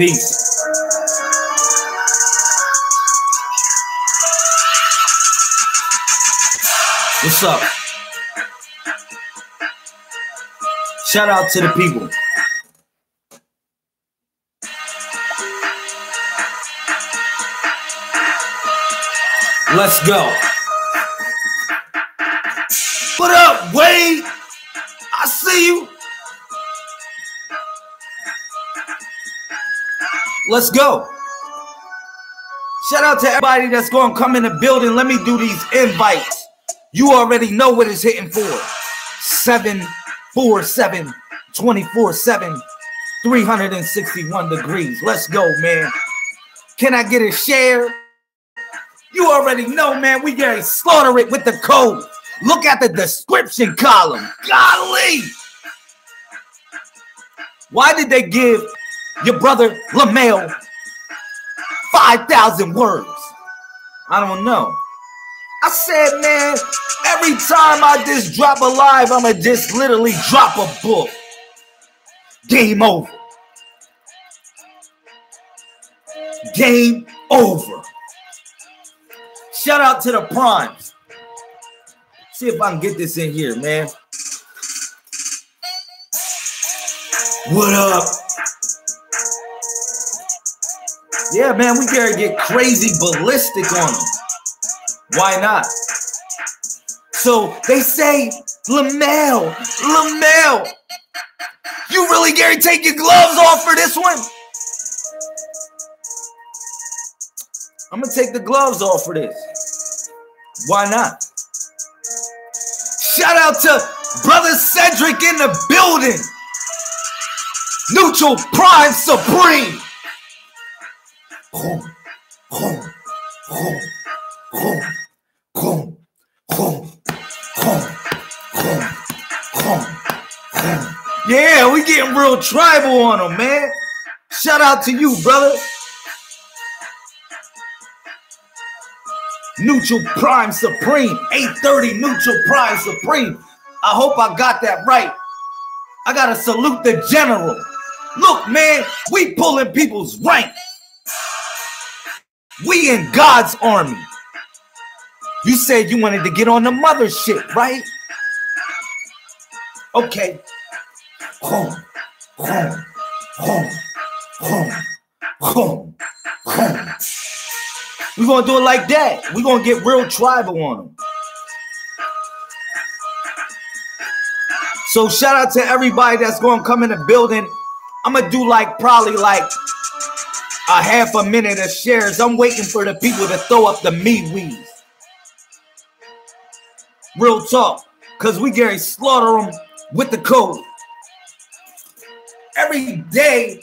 Peace. What's up? Shout out to the people. Let's go. What up, Wade? I see you. Let's go. Shout out to everybody that's going to come in the building. Let me do these invites. You already know what it's hitting for. 747 24/7 361 degrees. Let's go, man. Can I get a share? You already know, man. We gotta slaughter it with the code. Look at the description column. Golly. Why did they give your brother LaMail 5,000 words? I don't know. I said, man, every time I just drop a live, I'ma just literally drop a book. Game over. Game over. Shout out to the primes. See if I can get this in here, man. What up? Yeah, man, we gotta get crazy ballistic on them. Why not? So they say, LaMail, you really, Gary, take your gloves off for this one? I'm gonna take the gloves off for this. Why not? Shout out to Brother Cedric in the building. Neutral Prime Supreme. Yeah, we getting real tribal on them, man. Shout out to you, brother. Neutral Prime Supreme, 830 Neutral Prime Supreme. I hope I got that right. I gotta salute the general. Look, man, we pulling people's rank. We in God's army. You said you wanted to get on the mothership, right? Okay. We're going to do it like that. We're going to get real tribal on them. So shout out to everybody that's going to come in the building. I'm going to do probably a half a minute of shares. I'm waiting for the people to throw up the me-wees. Real talk. Because we Gary slaughter them with the code. Every day,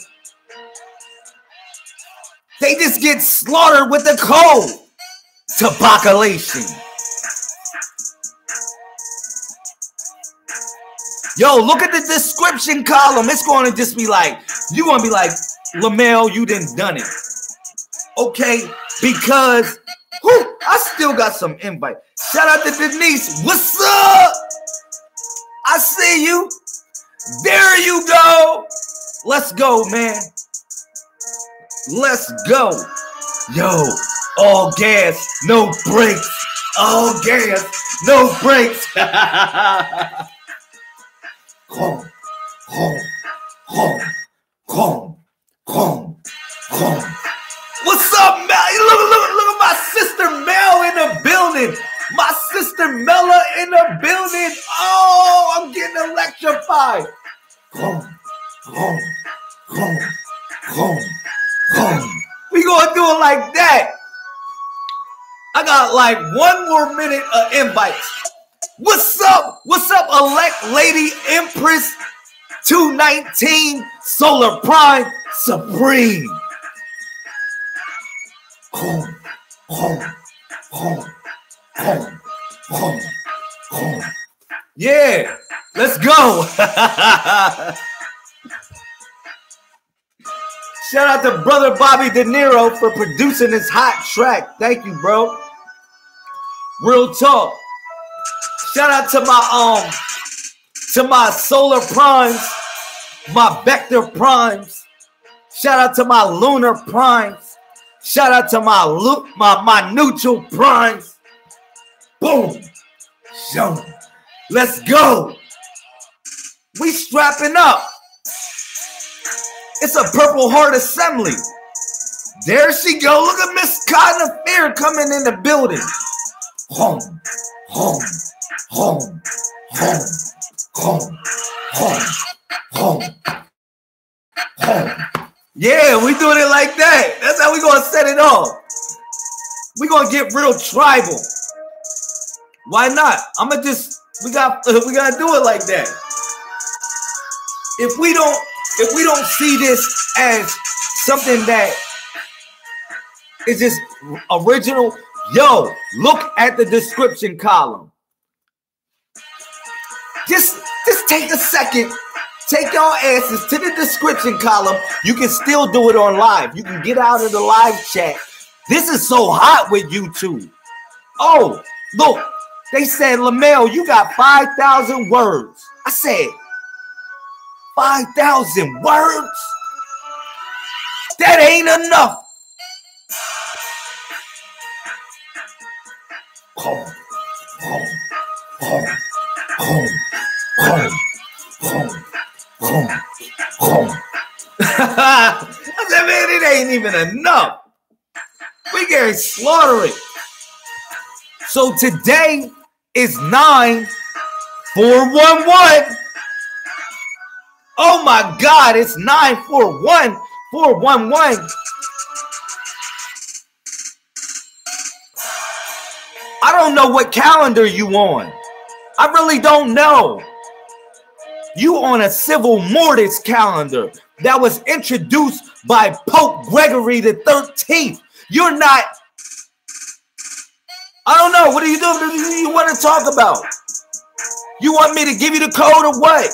they just get slaughtered with the code. Tobaccolation. Yo, look at the description column. It's going to just be like, you're going to be like, LaMail, you done it. Okay, because I still got some invite. Shout out to Denise. What's up? I see you. There you go. Let's go, man. Let's go. Yo, all gas, no brakes. All gas, no brakes. What's up, Mel? Look at my sister Mel in the building. My sister Mella in the building. Oh, I'm getting electrified. We gonna do it like that. I got 1 more minute of invites. What's up? What's up, elect lady Empress 219 Solar Prime Supreme? Yeah, let's go. Shout out to brother Bobby De Niro for producing this hot track. Thank you, bro. Real talk. Shout out to my solar primes, my vector primes. Shout out to my lunar primes. Shout out to my neutral primes. Boom. Show. Let's go. We strapping up. It's a Purple Heart assembly. There she go. Look at Miss Cotton of Fear coming in the building. Home, home, home, home, home, home, home, home. Yeah, we doing it like that. That's how we gonna set it off. We gonna get real tribal. Why not? We gotta do it like that. If we don't see this as something that is just original, yo, look at the description column. Just take a second. Take your asses to the description column. You can still do it on live. You can get out of the live chat. This is so hot with YouTube. Oh, look. They said, LaMel, you got 5,000 words. I said, 5,000 words? That ain't enough. Home, home, home, home, home, home, home, home. I said, man, it ain't even enough. We getting slaughtered. So today is 9-4-1-1. Oh my God, it's 9-4-1-4-1-1. I don't know what calendar you on. I really don't know. You on a civil mortis calendar that was introduced by Pope Gregory the 13th. You're not. I don't know. What do you want to talk about? You want me to give you the code or what?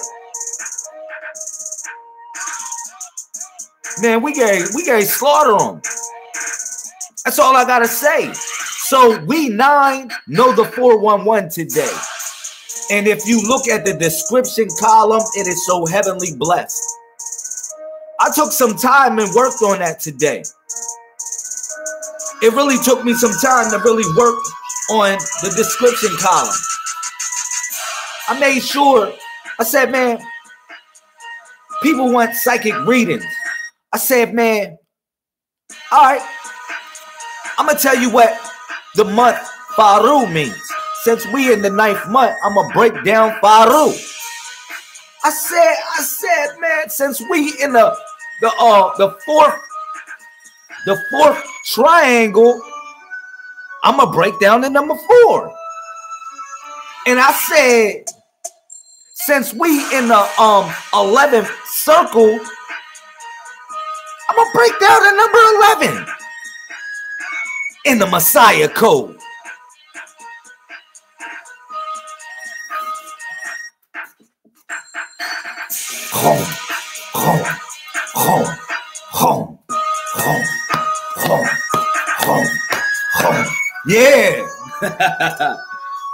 Man, we get slaughter them. That's all I gotta say. So we 9 know the 411 today. And if you look at the description column, it is so heavenly blessed. I took some time and worked on that today. It really took me some time to really work on the description column. I made sure, I said, man, people want psychic readings. I said, man, all right, I'm going to tell you what the month Faruh means. Since we in the 9th month, I'm going to break down Faruh. I said, man, since we in the fourth triangle, I'm going to break down the number 4. And I said, since we in the 11th circle, I'm going to break down the number 11 in the Messiah code. Home, home, home, home, home, home, home, home. Yeah.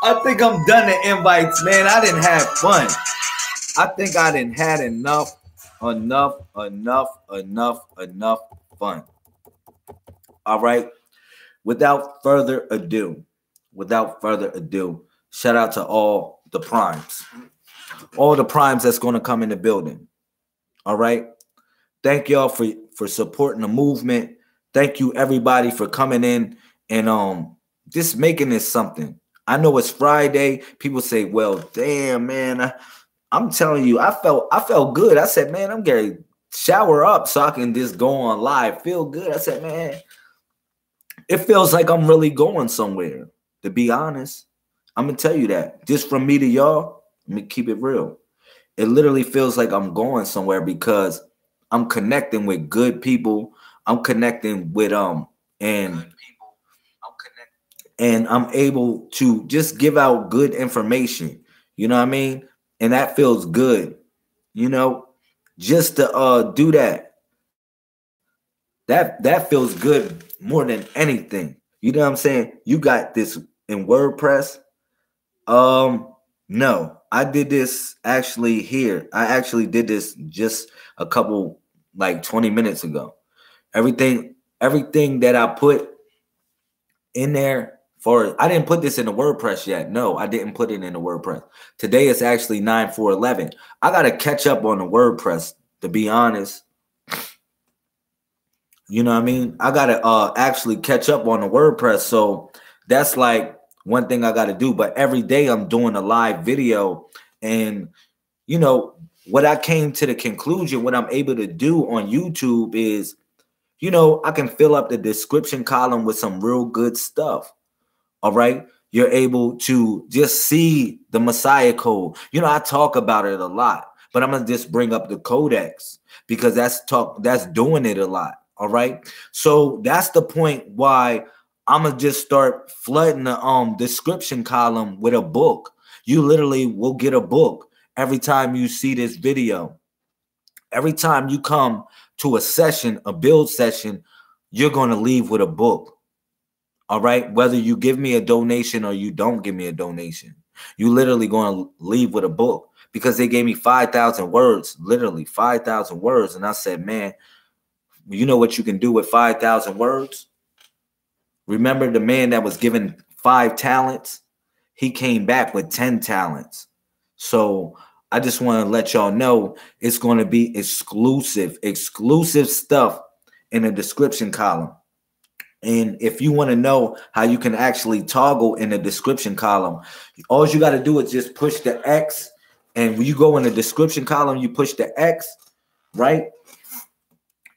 I think I'm done the invites, man. I didn't have fun. I think I didn't had enough fun. All right. Without further ado, shout out to all the primes. All the primes that's going to come in the building. All right. Thank y'all for supporting the movement. Thank you everybody for coming in and just making this something. I know it's Friday. People say, well, damn, man. I'm telling you, I felt good. I said, man, I'm going to shower up so I can just go on live. Feel good. I said, man, it feels like I'm really going somewhere. To be honest, I'm going to tell you that. Just from me to y'all, let me keep it real. It literally feels like I'm going somewhere because I'm connecting with good people. I'm connecting with and I'm able to just give out good information. You know what I mean? And that feels good. You know, just to do that. That feels good more than anything. You know what I'm saying? You got this in WordPress. No, I did this actually here. I actually did this just a couple like 20 minutes ago. Everything that I put in there I didn't put this in the WordPress yet. No, I didn't put it in the WordPress. Today is actually 9/4/11. I got to catch up on the WordPress, to be honest. You know what I mean? I got to actually catch up on the WordPress. So that's like one thing I got to do. But every day I'm doing a live video. And, you know, what I came to the conclusion, what I'm able to do on YouTube is, you know, I can fill up the description column with some real good stuff. All right. You're able to just see the Messiah code. You know, I talk about it a lot, but I'm going to just bring up the codex because that's doing it a lot. All right. So that's the point why I'm going to just start flooding the description column with a book. You literally will get a book every time you see this video. Every time you come to a session, a build session, you're going to leave with a book. All right. Whether you give me a donation or you don't give me a donation, you literally going to leave with a book because they gave me 5,000 words, literally 5,000 words. And I said, man, you know what you can do with 5,000 words? Remember the man that was given 5 talents? He came back with 10 talents. So I just want to let y'all know it's going to be exclusive stuff in the description column. And if you want to know how you can actually toggle in the description column, all you got to do is just push the X. And when you go in the description column, you push the X, right?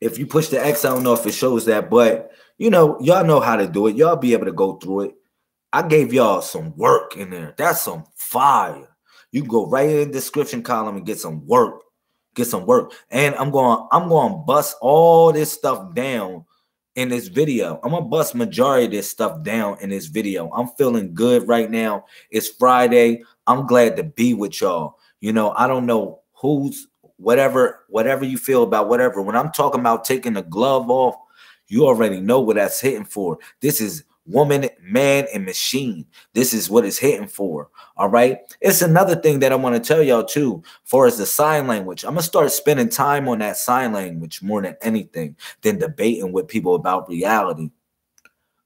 If you push the X, I don't know if it shows that, but you know, y'all know how to do it. Y'all be able to go through it. I gave y'all some work in there. That's some fire. You can go right in the description column and get some work. Get some work. And I'm going to bust all this stuff down in this video. I'm going to bust majority of this stuff down in this video. I'm feeling good right now. It's Friday. I'm glad to be with y'all. You know, I don't know who's whatever you feel about whatever. When I'm talking about taking the glove off, you already know what that's hitting for. This is woman, man, and machine. This is what it's hitting for. All right. It's another thing that I want to tell y'all too, far as the sign language. I'm going to start spending time on that sign language more than anything than debating with people about reality.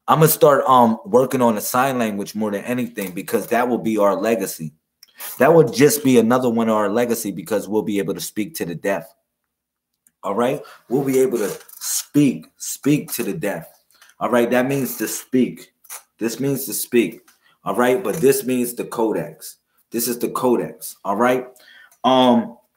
I'm going to start working on the sign language more than anything because that will be our legacy. That would just be another one of our legacy because we'll be able to speak to the deaf. All right. We'll be able to speak to the deaf. All right. That means to speak. This means to speak. All right. But this means the codex. This is the codex. All right.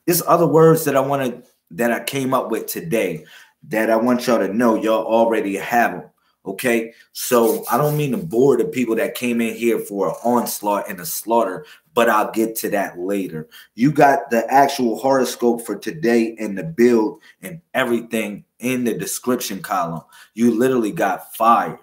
There's other words that I came up with today that I want y'all to know y'all already have them. Okay. So I don't mean to bore the people that came in here for an onslaught and a slaughter, but I'll get to that later. You got the actual horoscope for today and the build and everything in the description column. You literally got fire.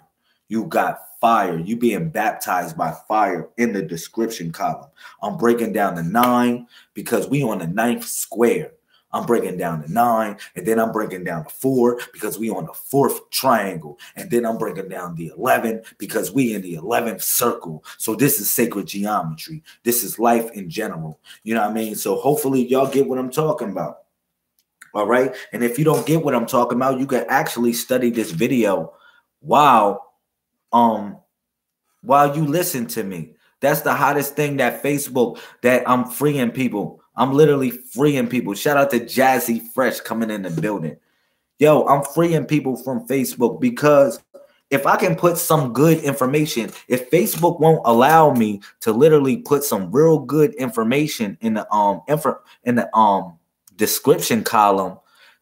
You got fire. You being baptized by fire in the description column. I'm breaking down the 9 because we on the 9th square. I'm breaking down the 9, and then I'm breaking down the 4 because we on the 4th triangle. And then I'm breaking down the 11 because we in the 11th circle. So this is sacred geometry. This is life in general. You know what I mean? So hopefully y'all get what I'm talking about. All right. And if you don't get what I'm talking about, you can actually study this video while you listen to me. That's the hottest thing that Facebook, that I'm freeing people. I'm literally freeing people. Shout out to Jazzy Fresh coming in the building. Yo, I'm freeing people from Facebook because if I can put some good information, if Facebook won't allow me to literally put some real good information in the description column,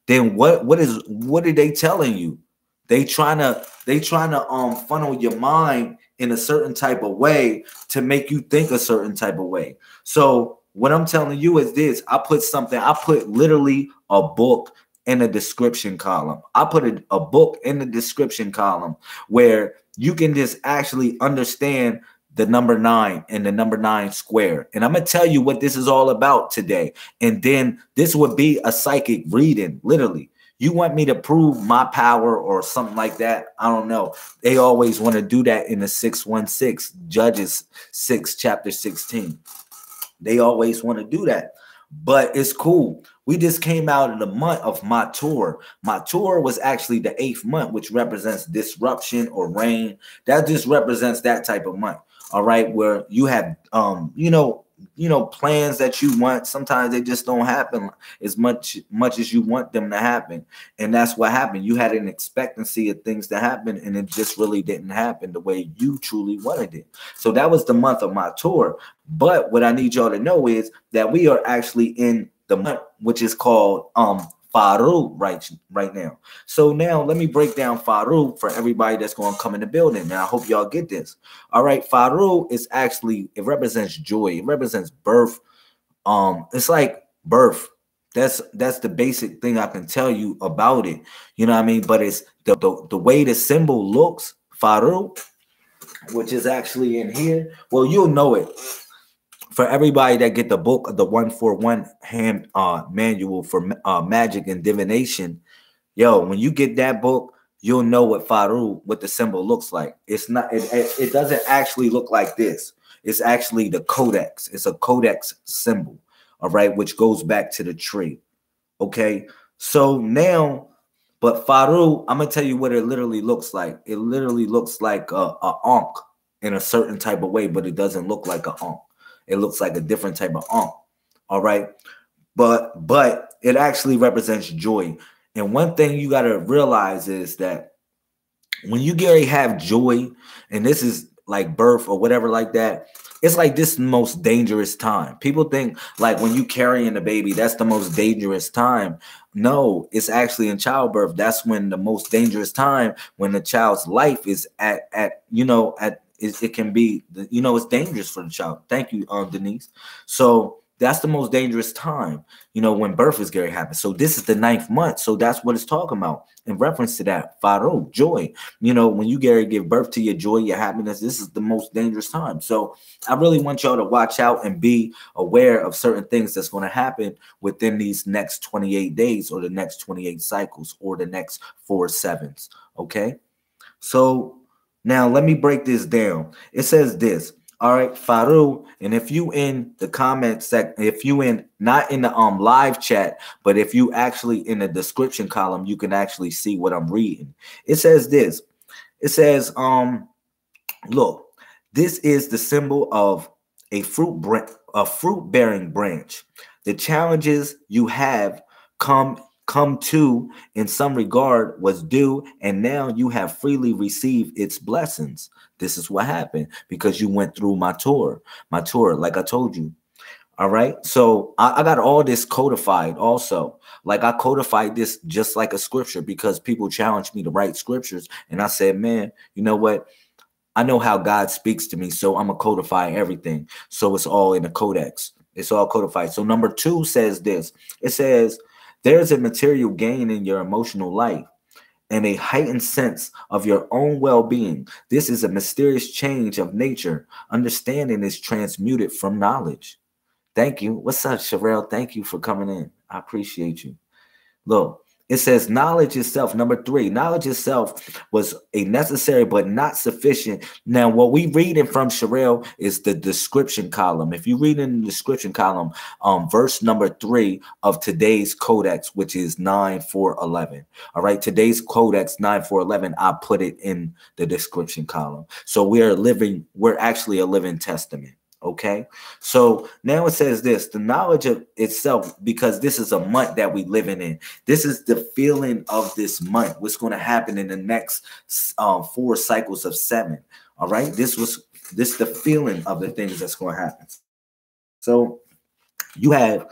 then what are they telling you? They trying to funnel your mind in a certain type of way to make you think a certain type of way. So what I'm telling you is this: I put literally a book in the description column. I put a book in the description column where you can just actually understand the number 9 and the number 9 square. And I'm going to tell you what this is all about today. And then this would be a psychic reading, literally. You want me to prove my power or something like that? I don't know. They always want to do that in the 616, Judges 6, chapter 16. They always want to do that. But it's cool. We just came out of the month of Matur. Matur was actually the 8th month, which represents disruption or rain. That just represents that type of month. All right, where you have plans that you want. Sometimes they just don't happen as much as you want them to happen. And that's what happened. You had an expectancy of things to happen, and it just really didn't happen the way you truly wanted it. So that was the month of Matur. But what I need y'all to know is that we are actually in the month which is called Faruh right now. So now let me break down Faruh for everybody that's going to come in the building. Now I hope y'all get this. All right, Faruh is actually, it represents joy. It represents birth. It's like birth. That's the basic thing I can tell you about it. You know what I mean? But it's the way the symbol looks, Faruh, which is actually in here. Well, you'll know it. For everybody that get the book of the 141 hand manual for magic and divination, yo, when you get that book, you'll know what Faruh, what the symbol looks like. It's not, it doesn't actually look like this. It's actually the codex. It's a codex symbol, all right, which goes back to the tree. Okay, so now, but Faruh, I'm gonna tell you what it literally looks like. It literally looks like a ankh in a certain type of way, but it doesn't look like a ankh. It looks like a different type of ankh. All right. But it actually represents joy. And one thing you got to realize is that when you Gary have joy, and this is like birth or whatever like that, it's like this most dangerous time. People think like when you carrying a baby, that's the most dangerous time. No, it's actually in childbirth. That's when the most dangerous time, when the child's life is at it can be, it's dangerous for the child. Thank you, Denise. So that's the most dangerous time, when birth is Gary happens. So this is the 9th month. So that's what it's talking about in reference to that. Faruh, joy. When you Gary give birth to your joy, your happiness, this is the most dangerous time. So I really want y'all to watch out and be aware of certain things that's going to happen within these next 28 days or the next 28 cycles or the next 4 sevens. Okay. So now let me break this down. It says this. All right, Faruh, and if you in the comment section, if you in not in the live chat, but if you actually in the description column, you can actually see what I'm reading. It says this. It says, look, this is the symbol of a fruit-bearing branch. The challenges you have come to in some regard was due, and now you have freely received its blessings. This is what happened because you went through Matur, like I told you. All right, so I got all this codified also. Like I codified this just like a scripture because people challenged me to write scriptures, and I said, man, you know what? I know how God speaks to me, so I'm gonna codify everything. So it's all in the codex. It's all codified. So number 2 says this. It says, there's a material gain in your emotional life and a heightened sense of your own well-being. This is a mysterious change of nature. Understanding is transmuted from knowledge. Thank you. What's up, Sherelle? Thank you for coming in. I appreciate you. Look, it says knowledge itself. Number 3, knowledge itself was a necessary but not sufficient. Now, what we reading from Sherelle is the description column. If you read in the description column, verse number 3 of today's codex, which is 9-4-11. All right, today's codex 9-4-11. I put it in the description column. So we're actually a living testament. Okay, so now it says this, the knowledge of itself, because this is a month that we living in. This is the feeling of this month. What's going to happen in the next 4 cycles of 7. All right, this the feeling of the things that's going to happen. So you have,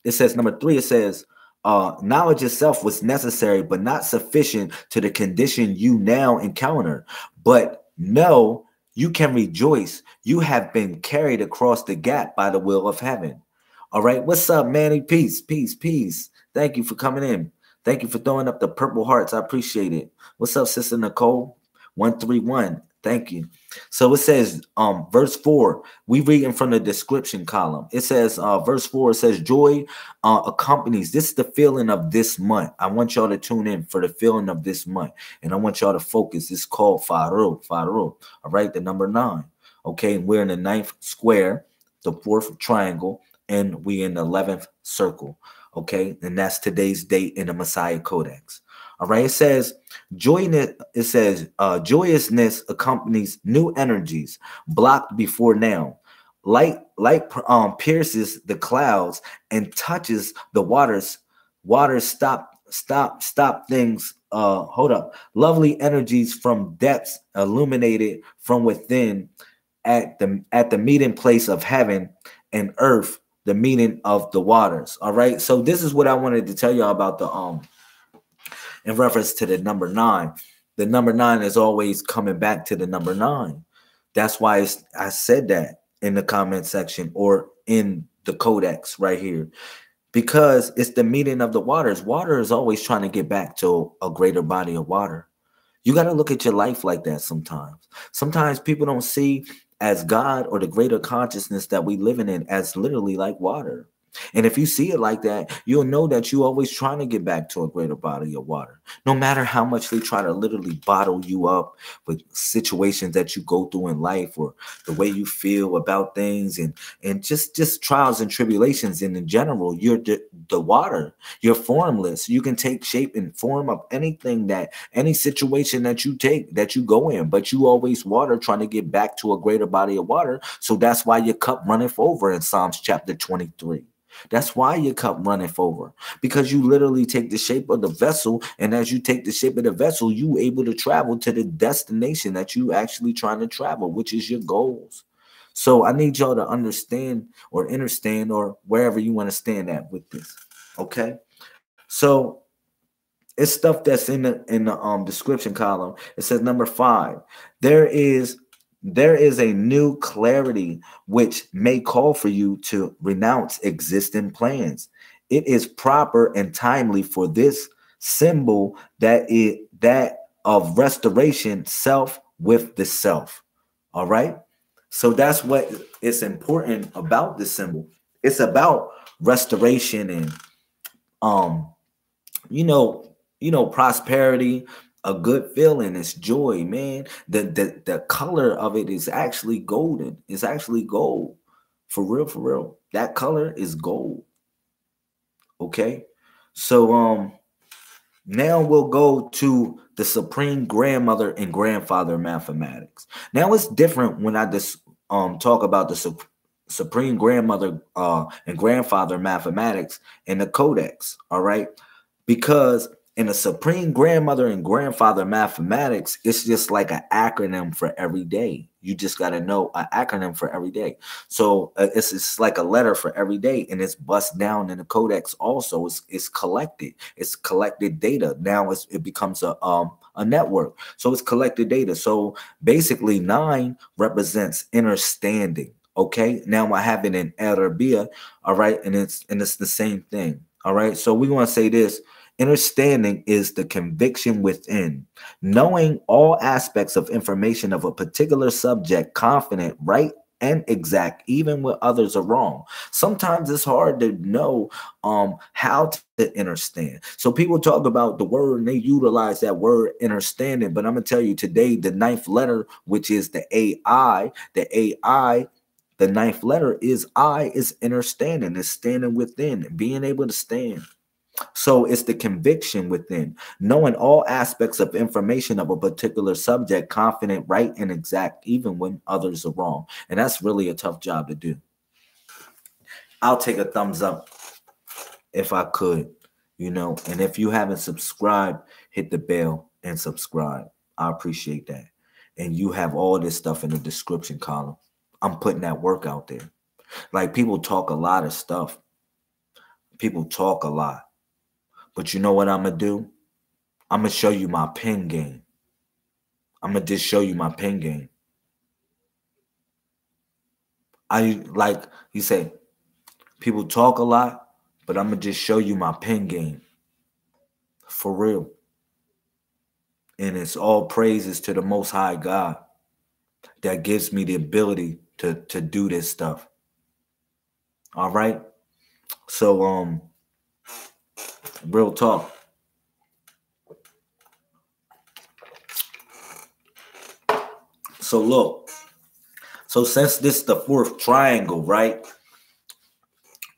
it says number 3, it says, knowledge itself was necessary, but not sufficient to the condition you now encounter. But no, you can rejoice. You have been carried across the gap by the will of heaven. All right. What's up, Manny? Peace, peace, peace. Thank you for coming in. Thank you for throwing up the purple hearts. I appreciate it. What's up, Sister Nicole? 131. Thank you. So it says, verse 4, we reading from the description column. It says, verse 4, it says, joy accompanies. This is the feeling of this month. I want y'all to tune in for the feeling of this month. And I want y'all to focus. It's called Faruh. All right, the number 9. Okay, we're in the 9th square, the 4th triangle, and we in the 11th circle. Okay, and that's today's date in the Messiah Codex. All right, it says joyousness accompanies new energies blocked before now. Light pierces the clouds and touches the waters. Waters stop things. Hold up. Lovely energies from depths illuminated from within at the meeting place of heaven and earth, the meeting of the waters. All right. So this is what I wanted to tell y'all about the in reference to the number 9. The number 9 is always coming back to the number 9. That's why I said that in the comment section or in the codex right here, because it's the meeting of the waters. Water is always trying to get back to a greater body of water. You got to look at your life like that sometimes. Sometimes people don't see as God or the greater consciousness that we living in as literally like water. And if you see it like that, you'll know that you're always trying to get back to a greater body of water. No matter how much they try to literally bottle you up with situations that you go through in life or the way you feel about things and just trials and tribulations. And in general, you're the water. You're formless. You can take shape and form of anything any situation that you go in, but you always water trying to get back to a greater body of water. So that's why your cup runneth over in Psalms chapter 23. That's why your cup runneth over, because you literally take the shape of the vessel, and as you take the shape of the vessel, you able to travel to the destination that you actually trying to travel, which is your goals. So I need y'all to understand or understand or wherever you want to stand at with this. Okay, so it's stuff that's in the description column. It says number 5. There is a new clarity which may call for you to renounce existing plans. It is proper and timely for this symbol that of restoration self with the self. All right. So that's what is important about this symbol. It's about restoration and you know, prosperity, a good feeling. It's joy, man. The color of it is actually golden. It's actually gold. For real, for real. That color is gold. Okay. So now we'll go to the supreme grandmother and grandfather mathematics. Now it's different when I just talk about the supreme grandmother and grandfather mathematics in the codex. All right. Because in the supreme grandmother and grandfather mathematics, it's just like an acronym for every day. You just got to know an acronym for every day. So it's like a letter for every day, and it's bust down in the codex. Also, it's collected. It's collected data. Now it becomes a network. So it's collected data. So basically, 9 represents understanding. Okay. Now I have it in Arabia. All right, and it's the same thing. All right. So we want to say this. Understanding is the conviction within, knowing all aspects of information of a particular subject, confident, right, and exact, even when others are wrong. Sometimes it's hard to know how to understand. So people talk about the word and they utilize that word understanding. But I'm gonna tell you today, the 9th letter, which is the AI, the 9th letter is understanding, is standing within, being able to stand. So it's the conviction within, knowing all aspects of information of a particular subject, confident, right, and exact, even when others are wrong. And that's really a tough job to do. I'll take a thumbs up if I could, you know. And if you haven't subscribed, hit the bell and subscribe. I appreciate that. And you have all this stuff in the description column. I'm putting that work out there. Like, people talk a lot of stuff. People talk a lot. But you know what I'm going to do? I'm going to show you my pen game. I'm going to just show you my pen game. Like you say, people talk a lot, but I'm going to just show you my pen game. For real. And it's all praises to the Most High God that gives me the ability to do this stuff. All right? So, real talk. So look, so since this is the 4th triangle, right?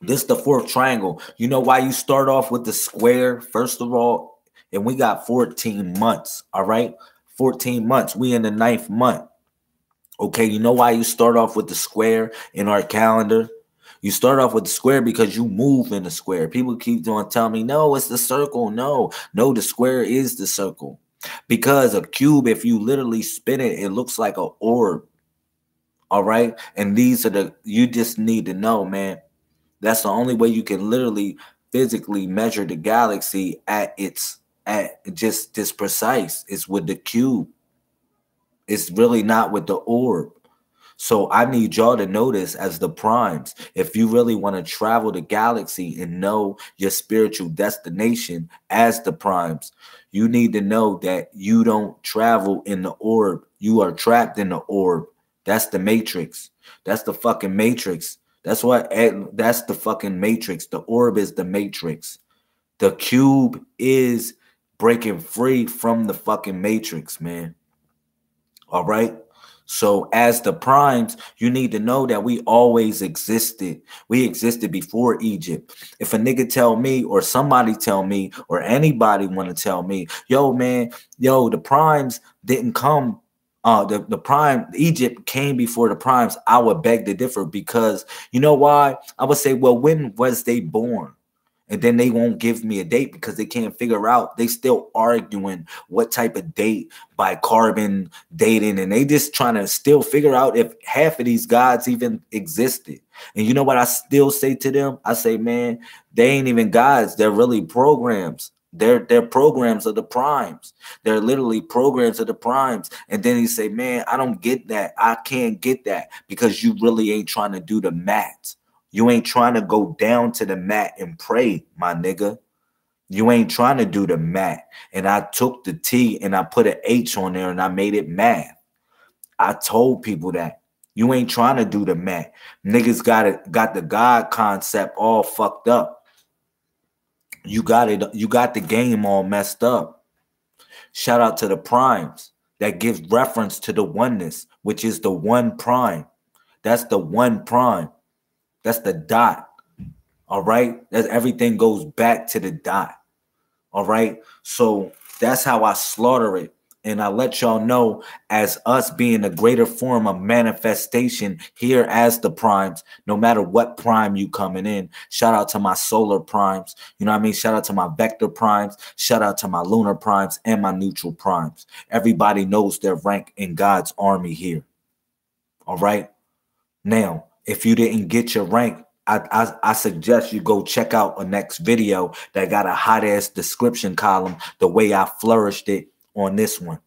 This the fourth triangle. You know why you start off with the square, first of all? And we got 14 months, all right? 14 months. We in the 9th month. Okay, you know why you start off with the square in our calendar? You start off with the square because you move in the square. People keep on telling me, no, it's the circle. No, the square is the circle. Because a cube, if you literally spin it, it looks like an orb. All right? And these are you just need to know, man. That's the only way you can literally physically measure the galaxy at just this precise. It's with the cube. It's really not with the orb. So I need y'all to notice as the primes, if you really want to travel the galaxy and know your spiritual destination as the primes, you need to know that you don't travel in the orb. You are trapped in the orb. That's the matrix. That's the fucking matrix. That's the fucking matrix. The orb is the matrix. The cube is breaking free from the fucking matrix, man. All right. So as the primes, you need to know that we always existed. We existed before Egypt. If a nigga tell me or somebody tell me or anybody want to tell me, yo, man, the primes didn't come. The prime Egypt came before the primes. I would beg to differ because you know why? I would say, well, when was they born? And then they won't give me a date because they can't figure out. They still arguing what type of date by carbon dating. And they just trying to still figure out if half of these gods even existed. And you know what I still say to them? I say, man, they ain't even gods. They're really programs. They're programs of the primes. They're literally programs of the primes. And then he say, man, I don't get that. I can't get that because you really ain't trying to do the math. You ain't trying to go down to the mat and pray, my nigga. You ain't trying to do the mat. And I took the T and I put an H on there and I made it math. I told people that. You ain't trying to do the mat. Niggas got the God concept all fucked up. You got the game all messed up. Shout out to the primes that gives reference to the oneness, which is the one prime. That's the one prime. That's the dot. All right. That's everything goes back to the dot. All right. So that's how I slaughter it. And I let y'all know as us being a greater form of manifestation here as the primes, no matter what prime you coming in. Shout out to my solar primes. You know what I mean? Shout out to my vector primes. Shout out to my lunar primes and my neutral primes. Everybody knows their rank in God's army here. All right. Now, if you didn't get your rank, I suggest you go check out a next video that got a hot ass description column the way I flourished it on this one.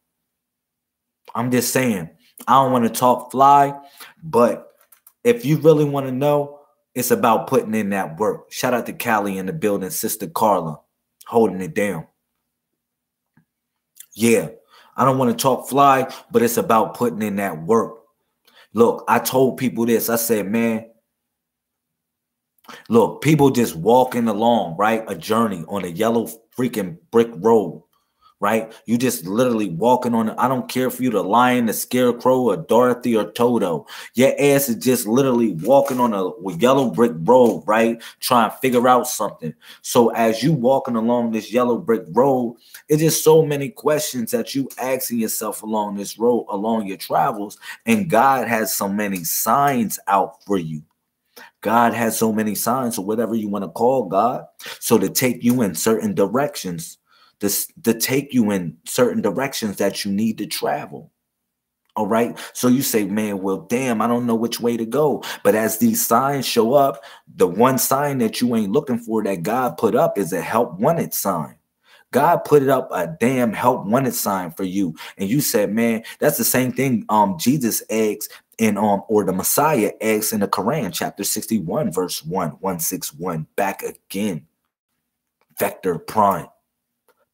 I'm just saying, I don't want to talk fly, but if you really want to know, it's about putting in that work. Shout out to Callie in the building, Sister Carla, holding it down. Yeah, I don't want to talk fly, but it's about putting in that work. Look, I told people this. I said, man, look, people just walking along, right? A journey on a yellow freaking brick road, right? You just literally walking on it. I don't care if you're the lion, the scarecrow, or Dorothy or Toto. Your ass is just literally walking on a yellow brick road, right? Trying to figure out something. So as you walking along this yellow brick road, it's just so many questions that you asking yourself along this road, along your travels. And God has so many signs out for you. God has so many signs, or whatever you want to call God. So to take you in certain directions, to take you in certain directions that you need to travel. All right. So you say, man, well, damn, I don't know which way to go. But as these signs show up, the one sign that you ain't looking for that God put up is a help wanted sign. God put it up a damn help wanted sign for you. And you said, man, that's the same thing Jesus asks in or the Messiah asks in the Quran, chapter 61, verse 161. Back again. Vector prime.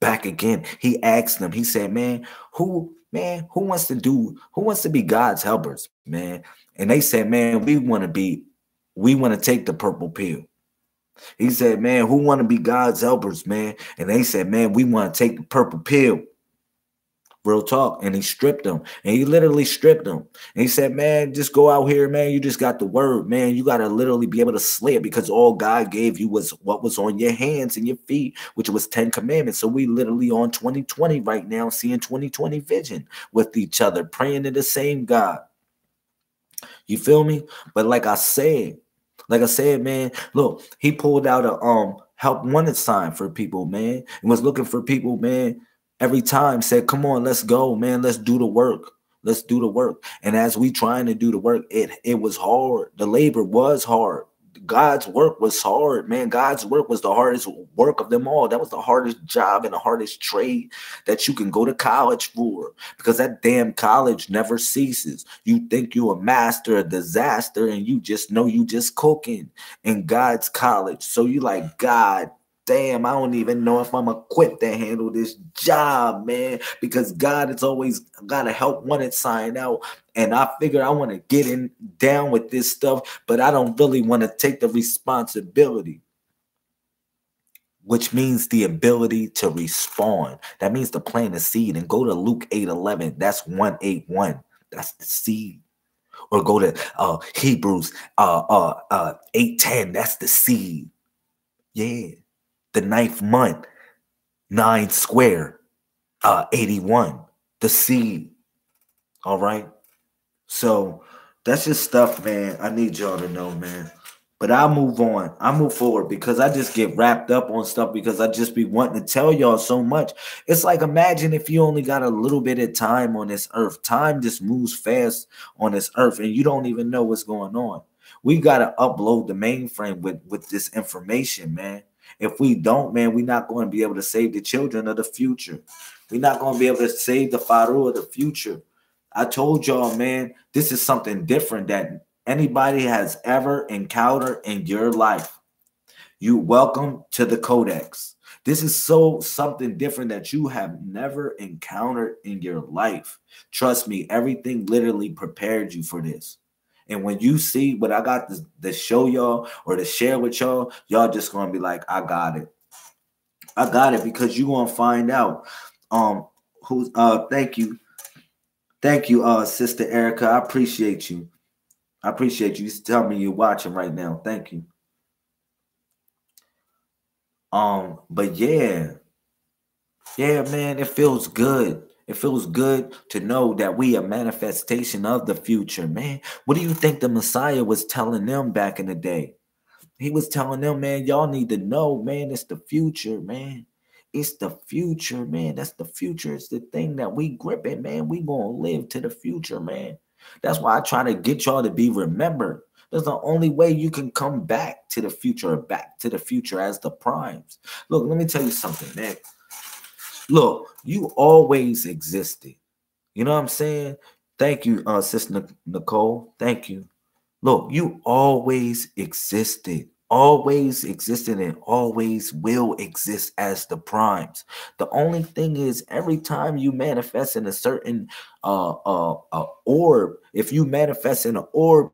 Back again. He asked them, he said, man, who wants to be God's helpers, man? And they said, man, we want to take the purple pill. He said, man, who want to be God's helpers, man? And they said, man, we want to take the purple pill. Real talk. And he stripped them. And he literally stripped them. And he said, man, just go out here, man. You just got the word, man. You got to literally be able to slay it, because all God gave you was what was on your hands and your feet, which was 10 commandments. So we literally on 2020 right now, seeing 2020 vision with each other, praying to the same God. You feel me? But like I said, man, look, he pulled out a help wanted sign for people, man, and was looking for people, man. Every time said, come on, let's go, man. Let's do the work. Let's do the work. And as we trying to do the work, it was hard. The labor was hard. God's work was hard, man. God's work was the hardest work of them all. That was the hardest job and the hardest trade that you can go to college for, because that damn college never ceases. You think you a master of disaster, and you just know you just cooking in God's college. So you like, God damn, I don't even know if I'm equipped to handle this job, man, because God has always got to help wanted sign out. And I figure I want to get in down with this stuff, but I don't really want to take the responsibility, which means the ability to respond. That means to plant a seed. And go to Luke 8:11. That's 181. That's the seed. Or go to Hebrews 8:10. That's the seed. Yeah. The 9th month, 9 square, 81. The seed. All right. So that's just stuff, man. I need y'all to know, man. But I'll move on. I move forward, because I just get wrapped up on stuff, because I just be wanting to tell y'all so much. It's like, imagine if you only got a little bit of time on this earth. Time just moves fast on this earth, and you don't even know what's going on. We got to upload the mainframe with this information, man. If we don't, man, we're not going to be able to save the children of the future. We're not going to be able to save the Faruh of the future. I told y'all, man, this is something different that anybody has ever encountered in your life. You welcome to the Codex. This is something different that you have never encountered in your life. Trust me, everything literally prepared you for this. And when you see what I got to show y'all or to share with y'all, y'all just going to be like, I got it. I got it, because you're going to find out. Thank you. Thank you, Sister Erica. I appreciate you. I appreciate you. You tell me you're watching right now. Thank you. But yeah, man, it feels good. It feels good to know that we a manifestation of the future, man. What do you think the Messiah was telling them back in the day? He was telling them, man, y'all need to know, man, it's the future, man. It's the future, man. That's the future. It's the thing that we gripping, man. We gonna live to the future, man. That's why I try to get y'all to be remembered. That's the only way you can come back to the future, as the primes. Look, let me tell you something, man. Look, you always existed. You know what I'm saying? Thank you, Sister Nicole. Thank you. Look, you always existed. Always existed and always will exist as the primes. The only thing is, every time you manifest in a certain orb, if you manifest in an orb,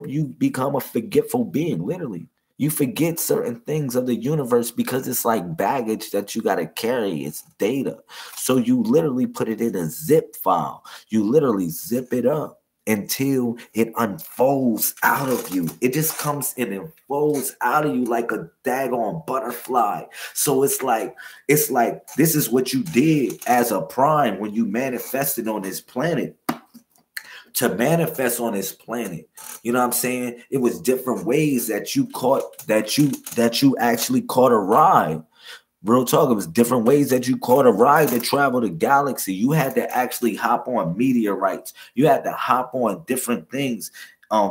you become a forgetful being, literally. You forget certain things of the universe, because it's like baggage that you got to carry. It's data. So you literally put it in a zip file. You literally zip it up until it unfolds out of you. It just comes and unfolds out of you like a daggone butterfly. So it's like this is what you did as a prime when you manifested on this planet. To manifest on this planet, you know what I'm saying? It was different ways that you actually caught a ride. Real talk, it was different ways that you caught a ride to travel the galaxy. You had to actually hop on meteorites. You had to hop on different things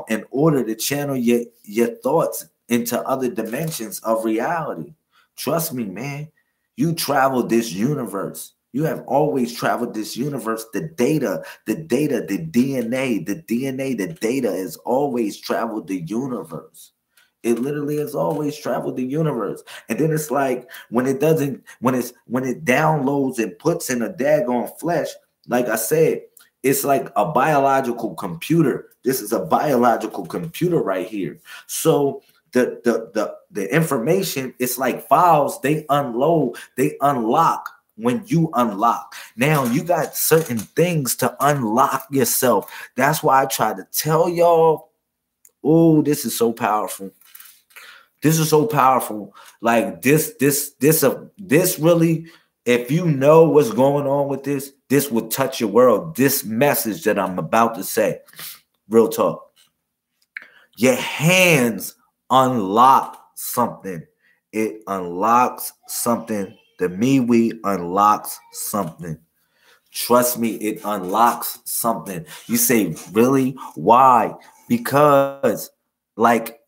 in order to channel your thoughts into other dimensions of reality. Trust me, man. You traveled this universe. You have always traveled this universe. The data, the DNA, the data has always traveled the universe. It literally has always traveled the universe. And then it's like when it downloads and puts in a daggone flesh, like I said, it's like a biological computer. This is a biological computer right here. So the information, it's like files, they unload, they unlock when you unlock. Now you got certain things to unlock yourself. That's why I try to tell y'all, oh, this is so powerful. This is so powerful. Like this really, if you know what's going on with this, this will touch your world. This message that I'm about to say, real talk. Your hands unlock something. It unlocks something. The MeWe unlocks something. Trust me, it unlocks something. You say, really? Why? Because, like,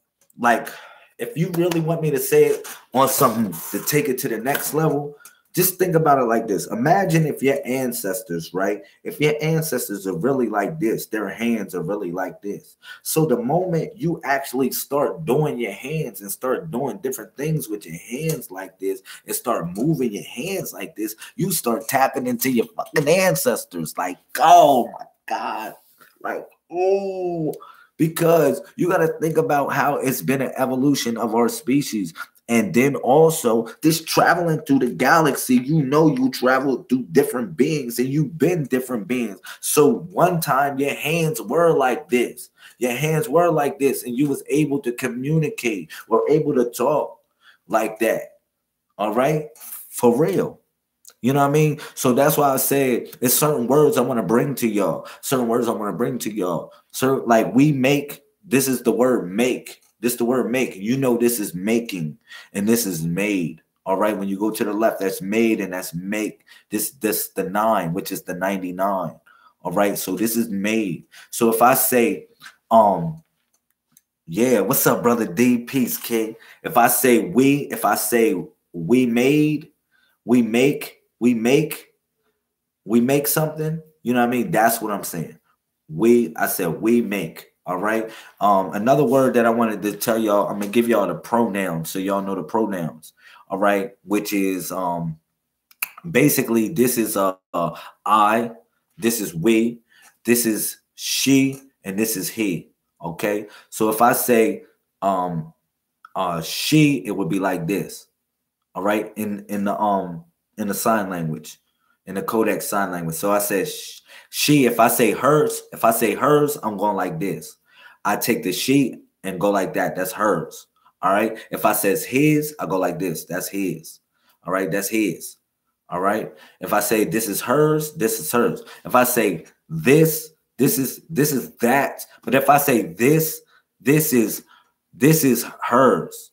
if you really want me to say it on something to take it to the next level, just think about it like this. Imagine if your ancestors, right? If your ancestors are really like this, their hands are really like this. So the moment you actually start doing your hands and start doing different things with your hands like this and start moving your hands like this, you start tapping into your fucking ancestors. Like, oh my God. Like, oh, because you got to think about how it's been an evolution of our species. And then also this traveling through the galaxy, you know, you travel through different beings and you've been different beings. So one time your hands were like this. Your hands were like this and you was able to communicate or able to talk like that. All right? For real. You know what I mean? So that's why I said it's certain words I want to bring to y'all. Certain words I want to bring to y'all. So like we make, this is the word make. This is the word make. You know this is making and this is made. All right. When you go to the left, that's made and that's make. This the 9, which is the 99. All right. So this is made. So if I say, yeah, what's up, brother D? Peace, kid. If I say we made, we make something, you know what I mean? That's what I'm saying. I said we make. All right. Another word that I wanted to tell y'all, I'm gonna give y'all the pronouns so y'all know the pronouns. All right, which is basically this is I, this is we, this is she, and this is he. Okay. So if I say she, it would be like this. All right, in the sign language, in the Codex sign language. So I said she. If I say hers, I'm going like this. I take the she and go like that. That's hers. All right. If I says his, I go like this. That's his. All right. That's his. All right. If I say this is hers, this is hers. If I say this is that. But if I say this is hers.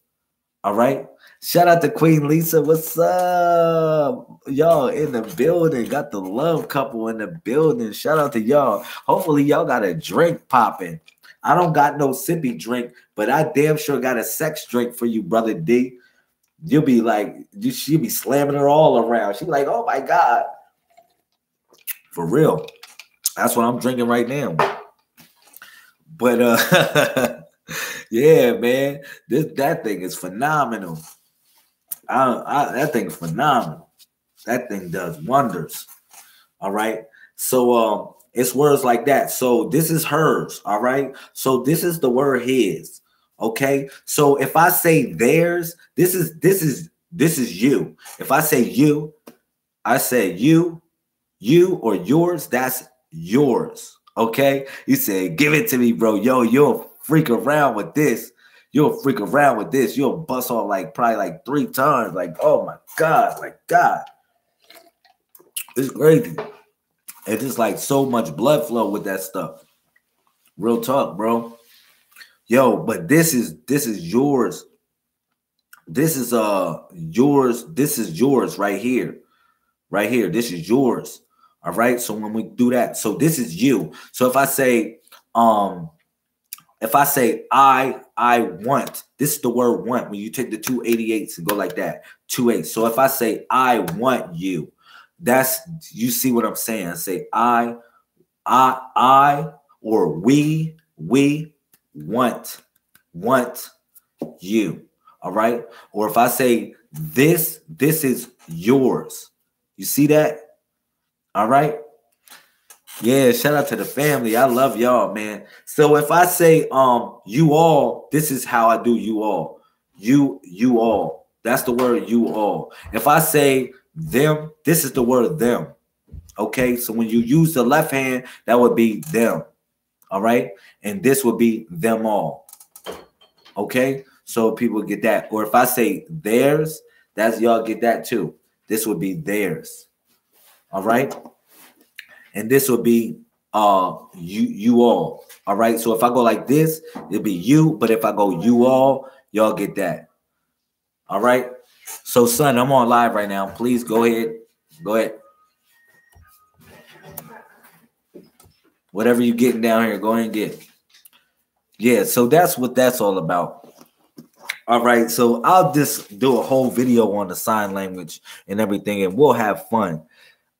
All right. Shout out to Queen Lisa. What's up? Y'all in the building. Got the love couple in the building. Shout out to y'all. Hopefully y'all got a drink popping. I don't got no sippy drink, but I damn sure got a sex drink for you, brother D. You'll be like, she'll be slamming her all around. She'll be like, oh my God. For real. That's what I'm drinking right now. But yeah, man. That thing is phenomenal. That thing is phenomenal. That thing does wonders. All right. So it's words like that. So this is hers. All right. So this is the word his. Okay. So if I say theirs, this is you. If I say you, I say you or yours, that's yours. Okay. You say, give it to me, bro. Yo, you'll freak around with this. You'll freak around with this. You'll bust off probably like 3 times. Like, oh my God, like God. It's crazy. It's just like so much blood flow with that stuff. Real talk, bro. Yo, but this is yours. This is yours. This is yours right here. Right here. This is yours. All right. So when we do that, so this is you. So if I say I want, this is the word want. When you take the 2 88s and go like that, 2 8. So if I say I want you, that's, you see what I'm saying? I say I or we want you. All right. Or if I say this is yours. You see that? All right. Yeah, shout out to the family. I love y'all, man. So if I say you all, this is how I do you all. You all. That's the word you all. If I say them. This is the word them. Okay, so when you use the left hand, that would be them. All right, and this would be them all. Okay, so people get that. Or if I say theirs, that's y'all get that too. This would be theirs. All right, and this would be you all. All right, so if I go like this, it'd be you. But if I go you all, y'all get that. All right. So, son, I'm on live right now. Please go ahead. Go ahead. Whatever you're getting down here, go ahead and get. Yeah, so that's what that's all about. All right, so I'll just do a whole video on the sign language and everything, and we'll have fun.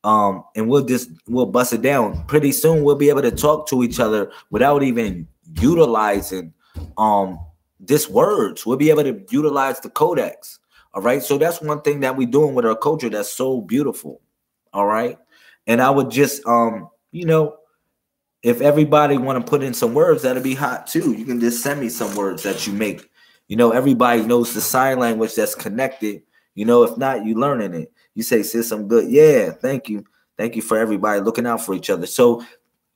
And we'll bust it down. Pretty soon we'll be able to talk to each other without even utilizing this words. We'll be able to utilize the codex. All right, so that's one thing that we're doing with our culture that's so beautiful. All right, and I would just you know, if everybody want to put in some words, that'll be hot too. You can just send me some words that you make. You know, everybody knows the sign language that's connected. You know, if not, you learning it. You say, sis, I'm good. Yeah, thank you. Thank you for everybody looking out for each other. So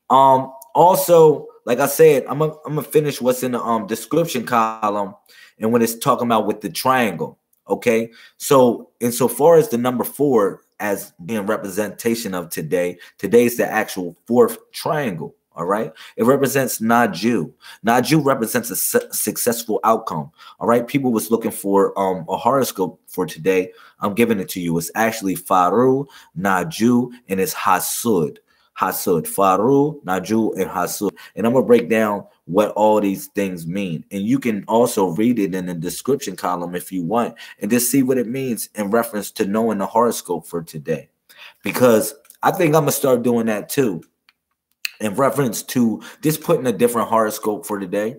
also, like I said, I'm gonna finish what's in the description column, and when it's talking about with the triangle. Okay, so insofar as the number 4 as being representation of today is the actual 4th triangle. All right, it represents Naju. Naju represents a successful outcome. All right, people was looking for a horoscope for today. I'm giving it to you. It's actually Faruh, Naju, and it's Hasud. Hasud, Faruh, Naju, and Hasud. And I'm gonna break down what all these things mean. And you can also read it in the description column if you want, and just see what it means in reference to knowing the horoscope for today. Because I think I'm gonna start doing that too, in reference to just putting a different horoscope for today,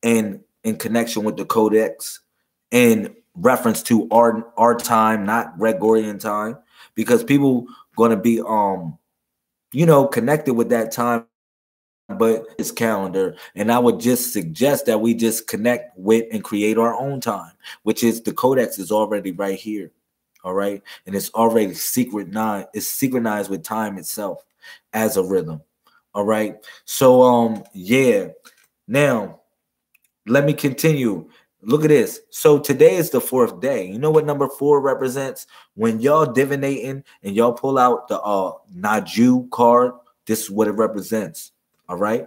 and in connection with the codex, in reference to our time, not Gregorian time, because people gonna be you know, connected with that time, but it's calendar. And I would just suggest that we just connect with and create our own time, which is the codex is already right here. All right, and it's already synchronized with time itself as a rhythm. All right, so yeah, now let me continue. Look at this. So today is the 4th day. You know what number 4 represents? When y'all divinating and y'all pull out the Naju card, this is what it represents. All right.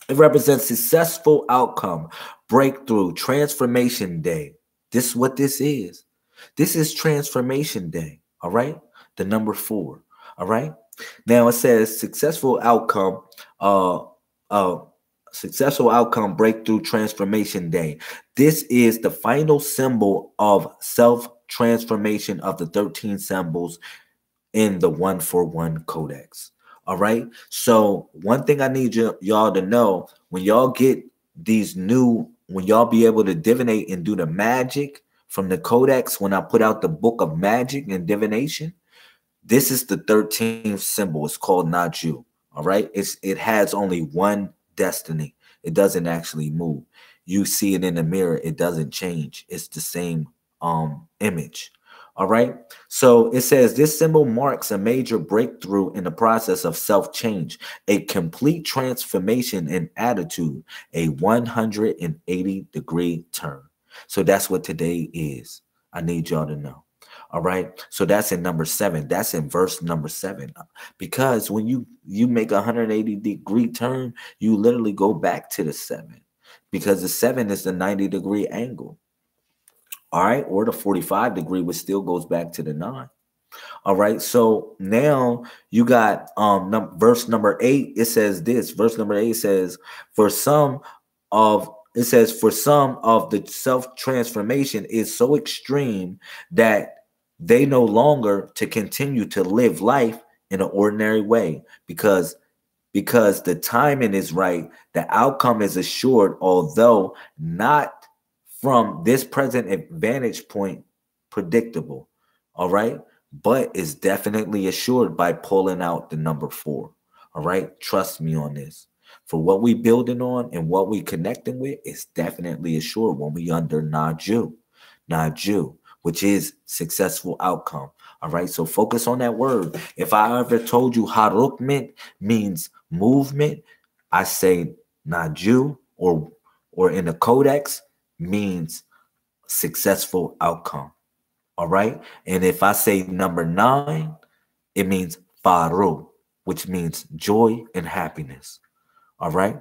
It represents successful outcome, breakthrough, transformation day. This is what this is. This is transformation day. All right. The number 4. All right. Now it says successful outcome, successful outcome, breakthrough, transformation day. This is the final symbol of self-transformation of the 13 symbols in the 141 codex. All right. So one thing I need y'all to know, when y'all get these new, when y'all be able to divinate and do the magic from the codex, when I put out the book of magic and divination, this is the 13th symbol. It's called Naju. All right. It has only one destiny. It doesn't actually move. You see it in the mirror. It doesn't change. It's the same image. All right. So it says this symbol marks a major breakthrough in the process of self-change, a complete transformation in attitude, a 180-degree turn. So that's what today is. I need y'all to know. All right. So that's in number 7. That's in verse number 7. Because when you make a 180-degree turn, you literally go back to the 7. Because the 7 is the 90-degree angle. All right. Or the 45-degree, which still goes back to the 9. All right. So now you got verse number 8. It says this. Verse number 8 says, for some of the self-transformation is so extreme that they no longer to continue to live life in an ordinary way, because the timing is right, the outcome is assured, although not from this present vantage point predictable. All right, but is definitely assured by pulling out the number 4. All right, trust me on this. For what we building on and what we connecting with is definitely assured when we under Naju, which is successful outcome. All right, so focus on that word. If I ever told you harukment means movement, I say naju or in the codex means successful outcome. All right, and if I say number 9, it means faru, which means joy and happiness. All right,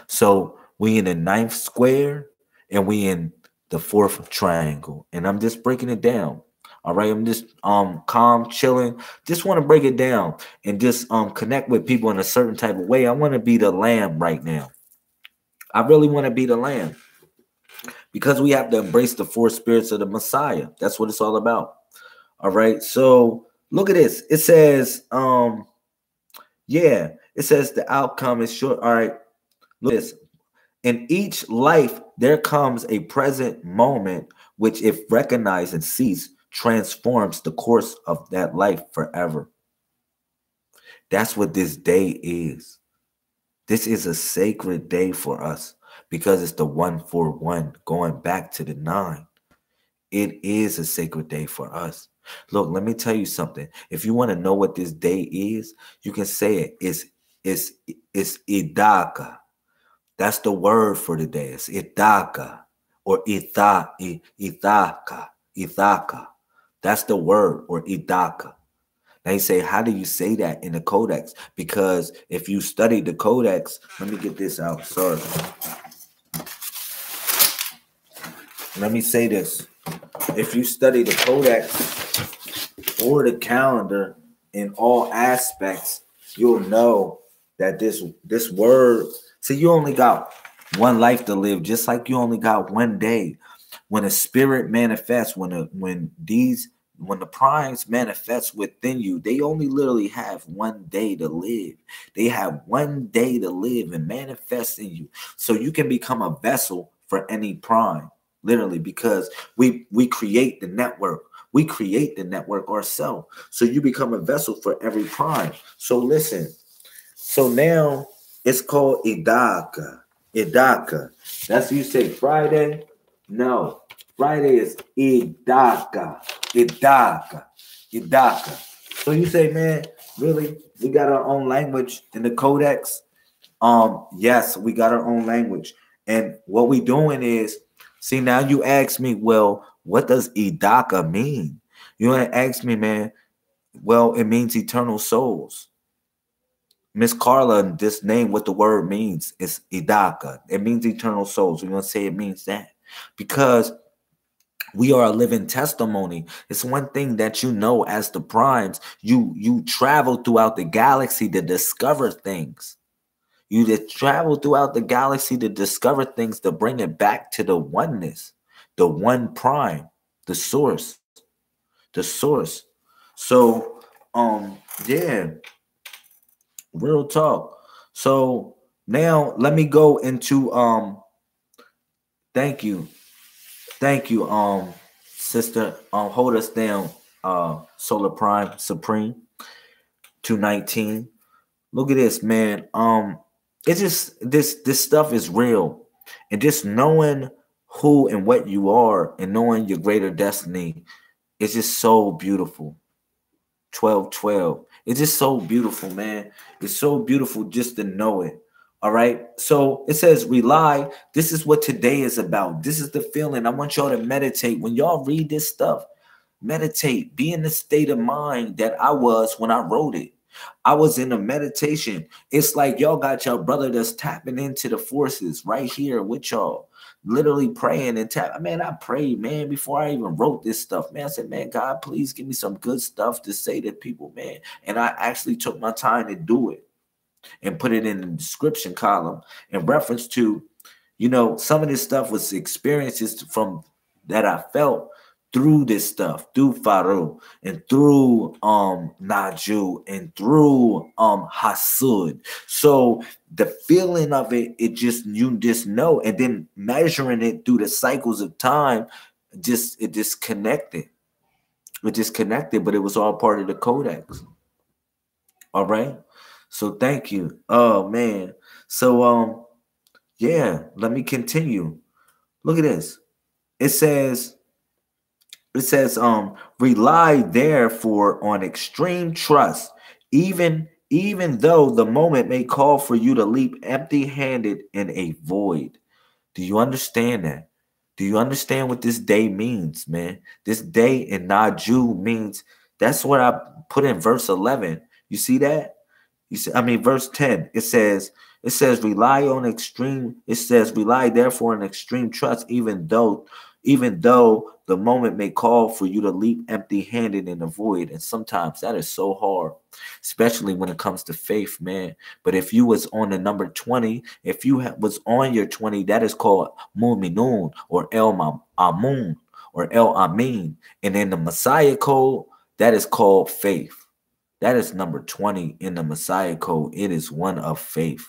so we in the 9th square and we in the 4th triangle, and I'm just breaking it down. All right, I'm just calm, chilling. Just want to break it down and just connect with people in a certain type of way. I want to be the lamb right now. I really want to be the lamb because we have to embrace the 4 spirits of the Messiah. That's what it's all about. All right, so look at this. It says, yeah, it says the outcome is short. All right, look at this. In each life, there comes a present moment which, if recognized and seized, transforms the course of that life forever. That's what this day is. This is a sacred day for us because it's the 141 going back to the 9. It is a sacred day for us. Look, let me tell you something. If you want to know what this day is, you can say it. It's Idaka. That's the word for the day. It's Itaka or Ithaka. That's the word, or Idaka. Now you say, how do you say that in the codex? Because if you study the codex, let me get this out. Sorry. Let me say this. If you study the codex or the calendar in all aspects, you'll know that this word, see, you only got one life to live, just like you only got one day. When a spirit manifests, when the primes manifest within you, they only literally have one day to live. They have one day to live and manifest in you. So you can become a vessel for any prime, literally, because we create the network. We create the network ourselves. So you become a vessel for every prime. So listen. So now it's called Idaka. Idaka. That's what you say Friday. No. Friday is Idaka. Idaka. Idaka. So you say, man, really? We got our own language in the codex? Yes, we got our own language. And what we doing is, see, now you ask me, well, what does Idaka mean? You want to ask me, man, well, it means eternal souls. Miss Carla just named what the word means. It's Idaka. It means eternal souls. We're going to say it means that because we are a living testimony. It's one thing that you know as the primes. You travel throughout the galaxy to discover things. You just travel throughout the galaxy to discover things, to bring it back to the oneness, the one prime, the source, the source. So, yeah, real talk. So now let me go into thank you, sister. Hold us down, Solar Prime Supreme 219. Look at this, man. It's just this stuff is real, and just knowing who and what you are and knowing your greater destiny is just so beautiful. 1212. It's just so beautiful, man. It's so beautiful just to know it. All right. So it says rely. This is what today is about. This is the feeling. I want y'all to meditate. When y'all read this stuff, meditate. Be in the state of mind that I was when I wrote it. I was in a meditation. It's like y'all got your brother that's tapping into the forces right here with y'all, literally praying and tap. Man, I prayed, man, before I even wrote this stuff. Man, I said, man, God, please give me some good stuff to say to people, man. And I actually took my time to do it and put it in the description column in reference to, some of this stuff was experiences from that I felt through this stuff, through Faruh and through Naju and through Hasud. So the feeling of it, you just know, and then measuring it through the cycles of time, it just connected. It just connected, but it was all part of the codex. All right. So thank you. Oh man. So yeah, let me continue. Look at this. It says It says, rely therefore on extreme trust, even though the moment may call for you to leap empty-handed in a void. Do you understand that? Do you understand what this day means, man? This day in Naju means, that's what I put in verse 11. You see that? You see, I mean, verse 10, it says, rely on extreme, it says, rely therefore on extreme trust, even though the moment may call for you to leap empty-handed in the void. And sometimes that is so hard, especially when it comes to faith, man. But if you was on the number 20, if you was on your 20, that is called Muminun or Amun or El Amin. And in the Messiah code, that is called faith. That is number 20 in the Messiah code. It is one of faith.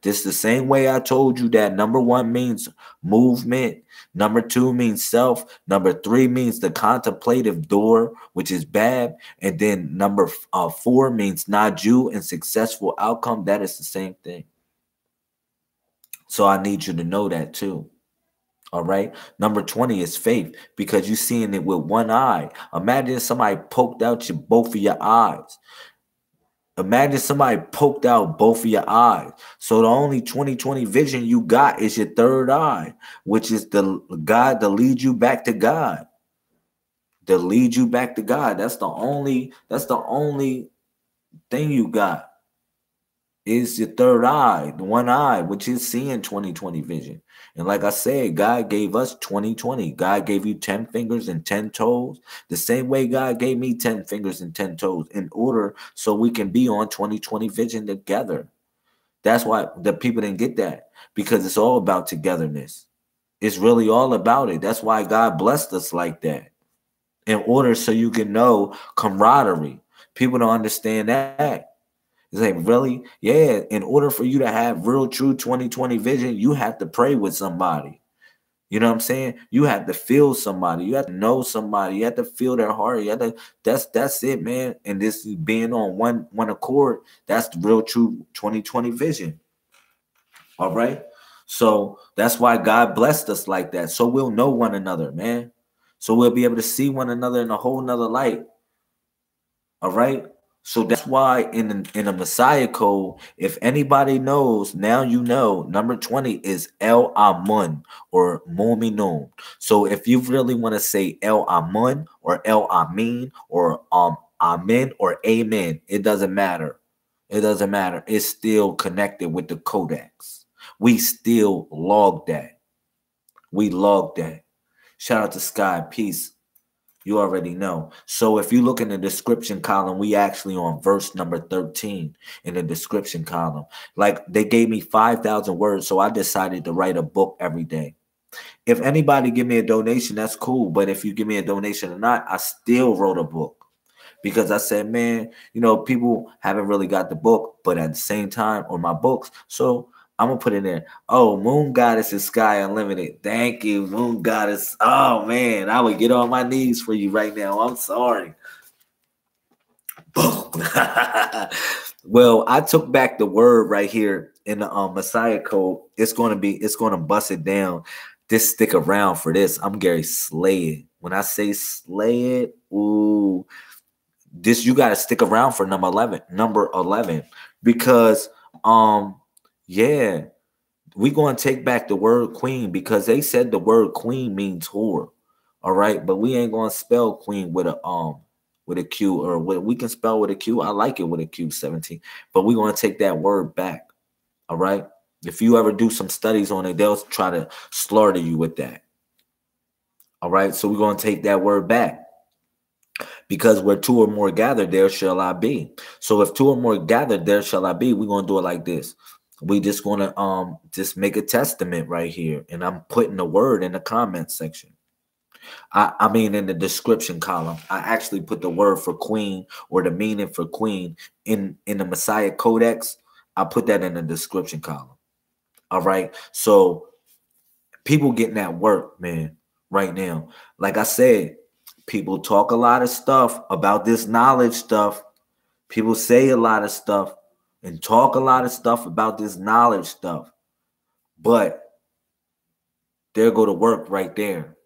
This the same way I told you that number 1 means movement, number 2 means self, number 3 means the contemplative door, which is bad, and then number 4 means Naju and successful outcome. That is the same thing. So I need you to know that too. All right. Number 20 is faith, because you're seeing it with one eye. Imagine somebody poked out both of your eyes. Imagine somebody poked out both of your eyes. So the only 20/20 vision you got is your third eye, which is the God to lead you back to God. To lead you back to God. That's the only thing you got. Is your third eye, the one eye, which is seeing 20/20 vision. And like I said, God gave us 20/20. God gave you 10 fingers and 10 toes. The same way God gave me 10 fingers and 10 toes, in order so we can be on 20/20 vision together. That's why the people didn't get that, because it's all about togetherness. It's really all about it. That's why God blessed us like that, in order so you can know camaraderie. People don't understand that. It's like, really? Yeah, in order for you to have real, true 20/20 vision, you have to pray with somebody. You know what I'm saying? You have to feel somebody. You have to know somebody. You have to feel their heart. You have to, that's it, man. And this is being on one accord. That's the real, true 20/20 vision. All right? So that's why God blessed us like that. So we'll know one another, man. So we'll be able to see one another in a whole nother light. All right? So that's why in a Messiah code, if anybody knows, now you know, number 20 is El Amun or Muminun. So if you really want to say El Amun or El Amin or Amen or Amen, it doesn't matter. It doesn't matter. It's still connected with the codex. We still log that. We log that. Shout out to Sky. Peace. You already know. So if you look in the description column, we actually on verse number 13 in the description column. Like, they gave me 5,000 words, so I decided to write a book every day. If anybody give me a donation, that's cool. But if you give me a donation or not, I still wrote a book. Because I said, man, you know, people haven't really got the book, but at the same time, or my books. So I'm gonna put it in. Oh, Moon Goddess is Sky Unlimited. Thank you, Moon Goddess. Oh man, I would get on my knees for you right now. I'm sorry. Well, I took back the word right here in the Messiah code. It's gonna bust it down. Just stick around for this. I'm Gary Slay it. When I say slay it, ooh, this you gotta stick around for number 11, because yeah, we gonna take back the word queen, because they said the word queen means whore. All right, but we ain't gonna spell queen with a Q, or we can spell with a Q. I like it with a Q 17, but we're gonna take that word back. All right. If you ever do some studies on it, they'll try to slaughter you with that. All right, so we're gonna take that word back. Because where two or more gathered, there shall I be. So if two or more gathered, there shall I be. We're gonna do it like this. We just gonna just make a testament right here, and I'm putting the word in the comment section. I mean in the description column. I actually put the word for queen, or the meaning for queen, in the Messiah Codex. I put that in the description column. All right. So people getting that work, man, right now. Like I said, people talk a lot of stuff about this knowledge stuff. People say a lot of stuff and talk a lot of stuff about this knowledge stuff. But there go to work right there.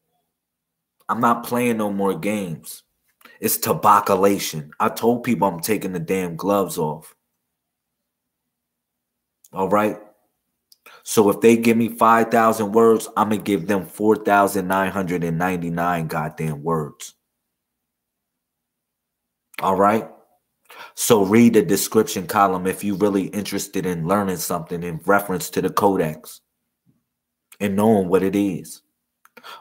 I'm not playing no more games. It's tobaccolation. I told people I'm taking the damn gloves off. All right. So if they give me 5,000 words, I'm going to give them 4,999 goddamn words. All right. So read the description column if you're really interested in learning something in reference to the codex and knowing what it is.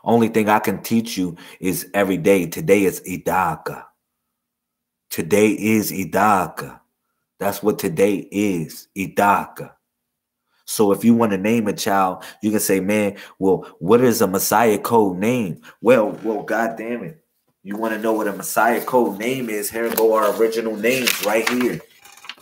Only thing I can teach you is every day. Today is Idaka. Today is Idaka. That's what today is, Idaka. So if you want to name a child, you can say, man, well, what is a Messiah code name? Well, God damn it. You want to know what a Messiah code name is? Here go our original names right here.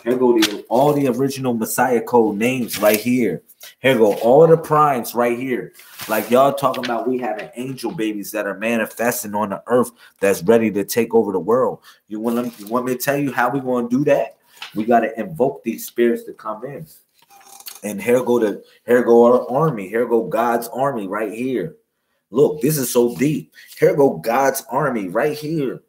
Here go all the original Messiah code names right here. Here go all the primes right here. Like y'all talking about we having angel babies that are manifesting on the earth that's ready to take over the world. You want me to tell you how we going to do that? We got to invoke these spirits to come in. And here go our army. Here go God's army right here. Look, this is so deep. Here go God's army right here.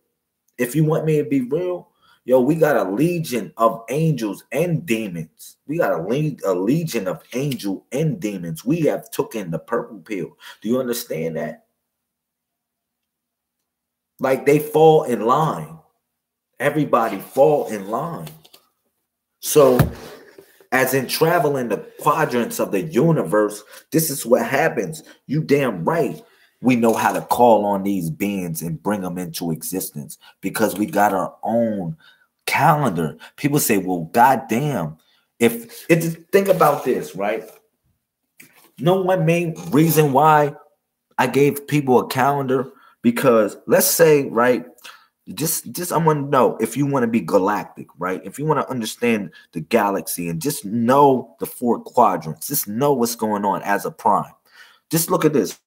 If you want me to be real, yo, we got a legion of angels and demons. We got a legion of angel and demons. We have taken the purple pill. Do you understand that? Like they fall in line. Everybody fall in line. So as in traveling the quadrants of the universe, this is what happens. You damn right. We know how to call on these beings and bring them into existence because we got our own calendar. People say, well, goddamn, if it's think about this, right? No one main reason why I gave people a calendar because let's say, right, just I want to know if you want to be galactic, right? If you want to understand the galaxy and just know the 4 quadrants, just know what's going on as a prime. Just look at this,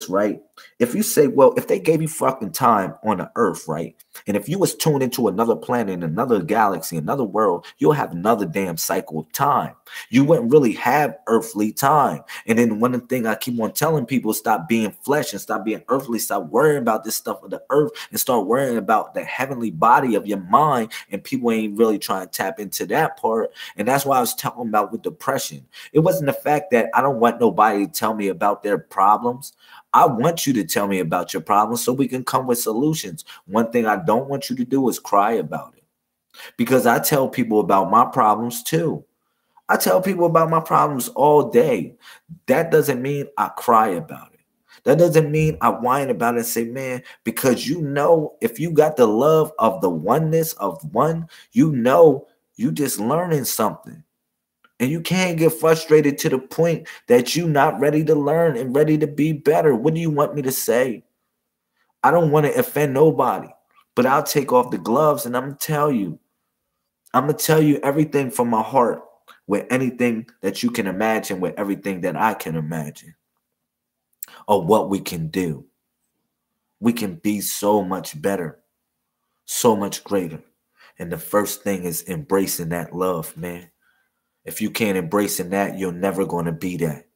right? If you say, well, if they gave you fucking time on the earth, right? And if you was tuned into another planet, another galaxy, another world, you'll have another damn cycle of time. You wouldn't really have earthly time. And then one thing I keep on telling people, stop being flesh and stop being earthly. Stop worrying about this stuff of the earth and start worrying about the heavenly body of your mind. And people ain't really trying to tap into that part. And that's why I was talking about with depression. It wasn't the fact that I don't want nobody to tell me about their problems. I want you to tell me about your problems so we can come with solutions. One thing I don't want you to do is cry about it because I tell people about my problems too. I tell people about my problems all day. That doesn't mean I cry about it. That doesn't mean I whine about it and say, man, because you know, if you got the love of the oneness of one, you know, you just learning something. And you can't get frustrated to the point that you're not ready to learn and ready to be better. What do you want me to say? I don't want to offend nobody, but I'll take off the gloves and I'm going to tell you everything from my heart with anything that you can imagine, with everything that I can imagine of what we can do. We can be so much better, so much greater. And the first thing is embracing that love, man. If you can't embrace that, you're never going to be that.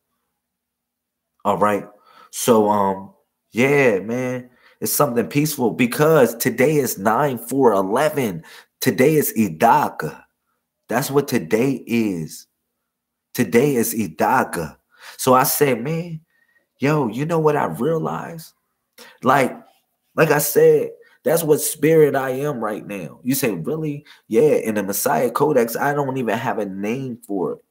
All right. So, yeah, man, it's something peaceful because today is 9/4/11. Today is Idaka. That's what today is. Today is Idaka. So I said, man, yo, you know what I realized? Like I said, that's what spirit I am right now. You say, really? Yeah, in the Messiah Codex, I don't even have a name for it.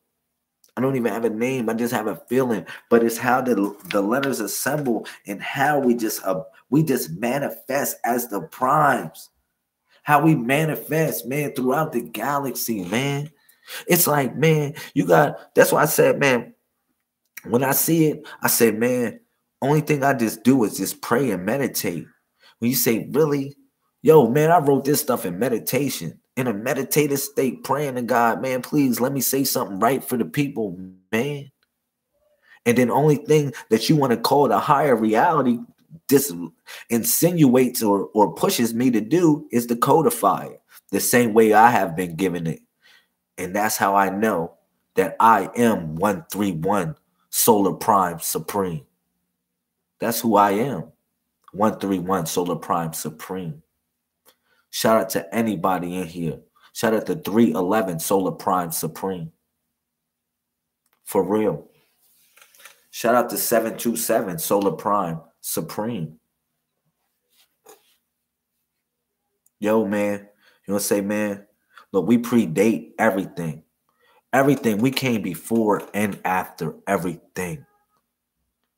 I don't even have a name. I just have a feeling. But it's how the letters assemble and how we just manifest as the primes. How we manifest, man, throughout the galaxy, man. It's like, man, that's why I said, man, when I see it, I say, man, only thing I just do is just pray and meditate. When you say, really? Yo, man, I wrote this stuff in meditation, in a meditative state, praying to God, man, please let me say something right for the people, man. And then only thing that you want to call the higher reality this insinuates or pushes me to do is to codify it the same way I have been given it. And that's how I know that I am 131 Solar Prime Supreme. That's who I am. 131 Solar Prime Supreme. Shout out to anybody in here. Shout out to 311 Solar Prime Supreme. For real. Shout out to 727 Solar Prime Supreme. Yo, man. You want to say, man, look, we predate everything. Everything. We came before and after everything.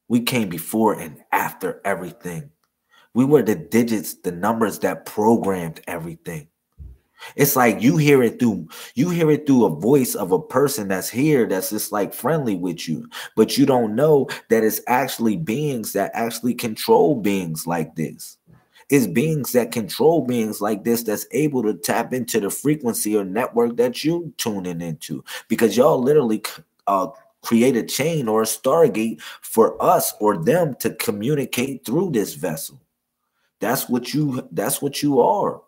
We came before and after everything. We were the digits, the numbers that programmed everything. It's like you hear it through a voice of a person that's here, that's just like friendly with you, but you don't know that it's actually beings that actually control beings like this. It's beings that control beings like this that's able to tap into the frequency or network that you tuning into, because y'all literally create a chain or a stargate for us or them to communicate through this vessel. That's what you are.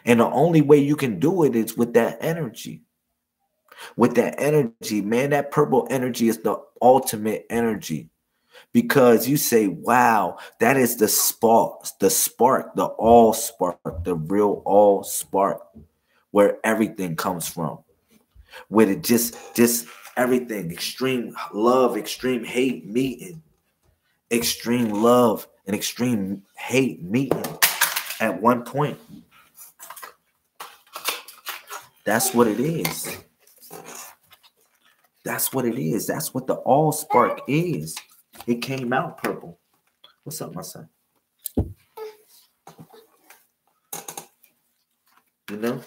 And the only way you can do it is with that energy. With that energy, man, that purple energy is the ultimate energy. Because you say, wow, that is the spark, the all spark, the real all spark, where everything comes from. Where it just everything, extreme love, extreme hate meeting. Extreme love and extreme hate meeting at one point. That's what it is. That's what it is. That's what the all spark is. It came out purple. What's up, my son? You know?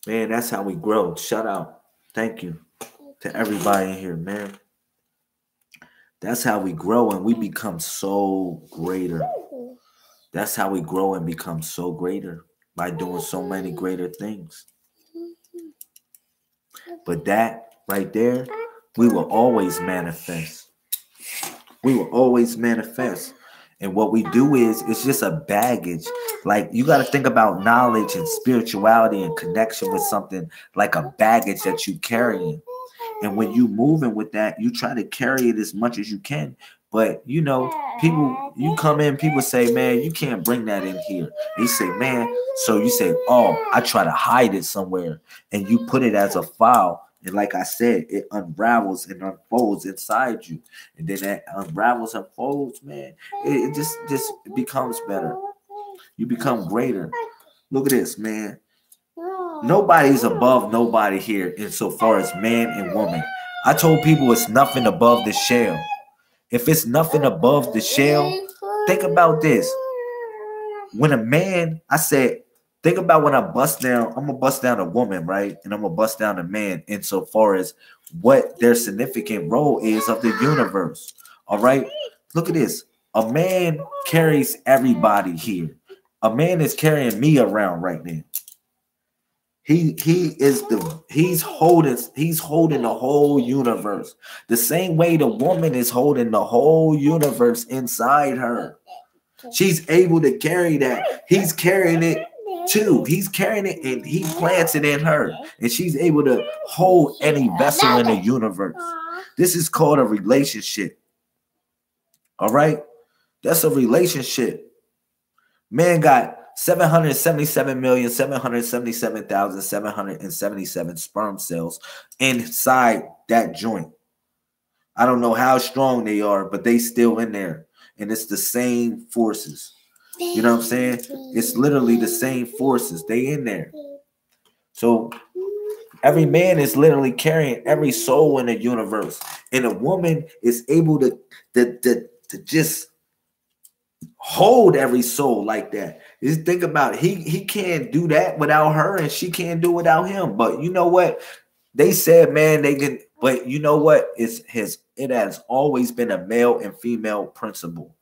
Man, that's how we grow. Shout out. Thank you to everybody in here, man. That's how we grow and we become so greater. That's how we grow and become so greater, by doing so many greater things. But that right there, we will always manifest. We will always manifest. And what we do is, it's just a baggage. Like, you got to think about knowledge and spirituality and connection with something like a baggage that you carrying. And when you moving with that, you try to carry it as much as you can. But, you know, you come in, people say, man, you can't bring that in here. They say, man, so you say, oh, I try to hide it somewhere. And you put it as a file. And like I said, it unravels and unfolds inside you. And then that unravels and folds, man, it just becomes better. You become greater. Look at this, man. Nobody's above nobody here insofar as man and woman. I told people it's nothing above the shell. If it's nothing above the shell, think about this. When a man, I said, think about when I bust down, I'm going to bust down a woman, right? And I'm going to bust down a man insofar as what their significant role is of the universe. All right? Look at this. A man carries everybody here. A man is carrying me around right now. He's holding the whole universe. The same way the woman is holding the whole universe inside her. She's able to carry that. He's carrying it too. He's carrying it and he plants it in her. And she's able to hold any vessel in the universe. This is called a relationship. All right? That's a relationship. Man got 777,777,777 sperm cells inside that joint. I don't know how strong they are, but they still in there. And it's the same forces. You know what I'm saying? It's literally the same forces. They in there. So every man is literally carrying every soul in the universe. And a woman is able to just hold every soul like that. Just think about it. He can't do that without her, and she can't do without him. But you know what? They said, man, they can. But you know what? It has always been a male and female principle.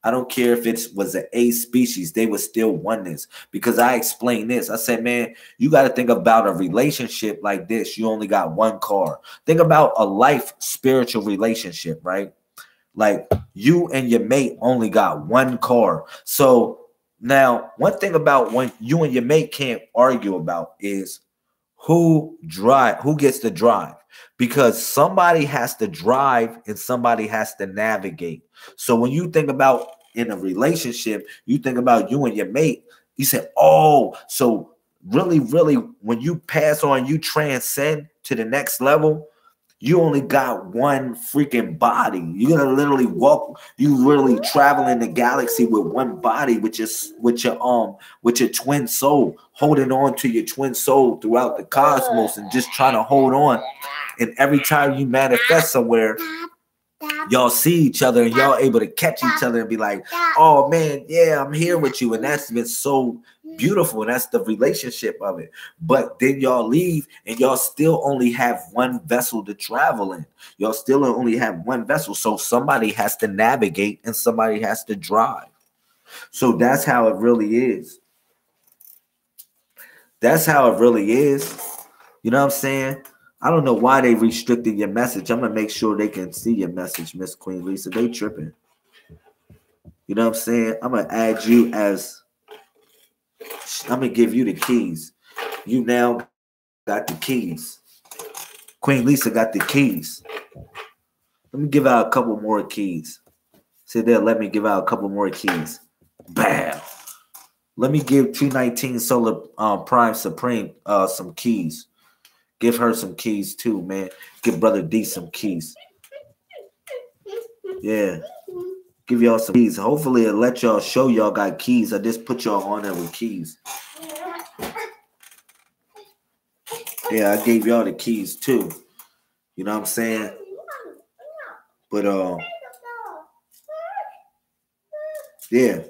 I don't care if it was an A species, they would still oneness. Because I explained this. I said, man, you got to think about a relationship like this. You only got one car. Think about a life spiritual relationship, right? Like you and your mate only got one car. So now one thing about when you and your mate can't argue about is Who gets to drive? Because somebody has to drive and somebody has to navigate. So when you think about in a relationship, you think about you and your mate, you say, oh, so really, when you pass on, you transcend to the next level, you only got one freaking body. You're gonna literally walk, you literally travel in the galaxy with one body, with your twin soul, holding on to your twin soul throughout the cosmos and just trying to hold on. And every time you manifest somewhere, y'all see each other and y'all able to catch each other and be like, oh man, yeah, I'm here with you. And that's been so beautiful. And that's the relationship of it. But then y'all leave and y'all still only have one vessel to travel in. Y'all still only have one vessel. So somebody has to navigate and somebody has to drive. So that's how it really is. That's how it really is. You know what I'm saying? I don't know why they restricted your message. I'm going to make sure they can see your message, Miss Queen Lisa. They tripping. You know what I'm saying? I'm going to add you as, I'm going to give you the keys. You now got the keys. Queen Lisa got the keys. Let me give out a couple more keys. Sit there, let me give out a couple more keys. Bam. Let me give 219 Solar Prime Supreme some keys. Give her some keys too, man. Give Brother D some keys. Yeah. Give y'all some keys. Hopefully it'll let y'all show y'all got keys. I just put y'all on there with keys. Yeah, I gave y'all the keys too. You know what I'm saying? But yeah.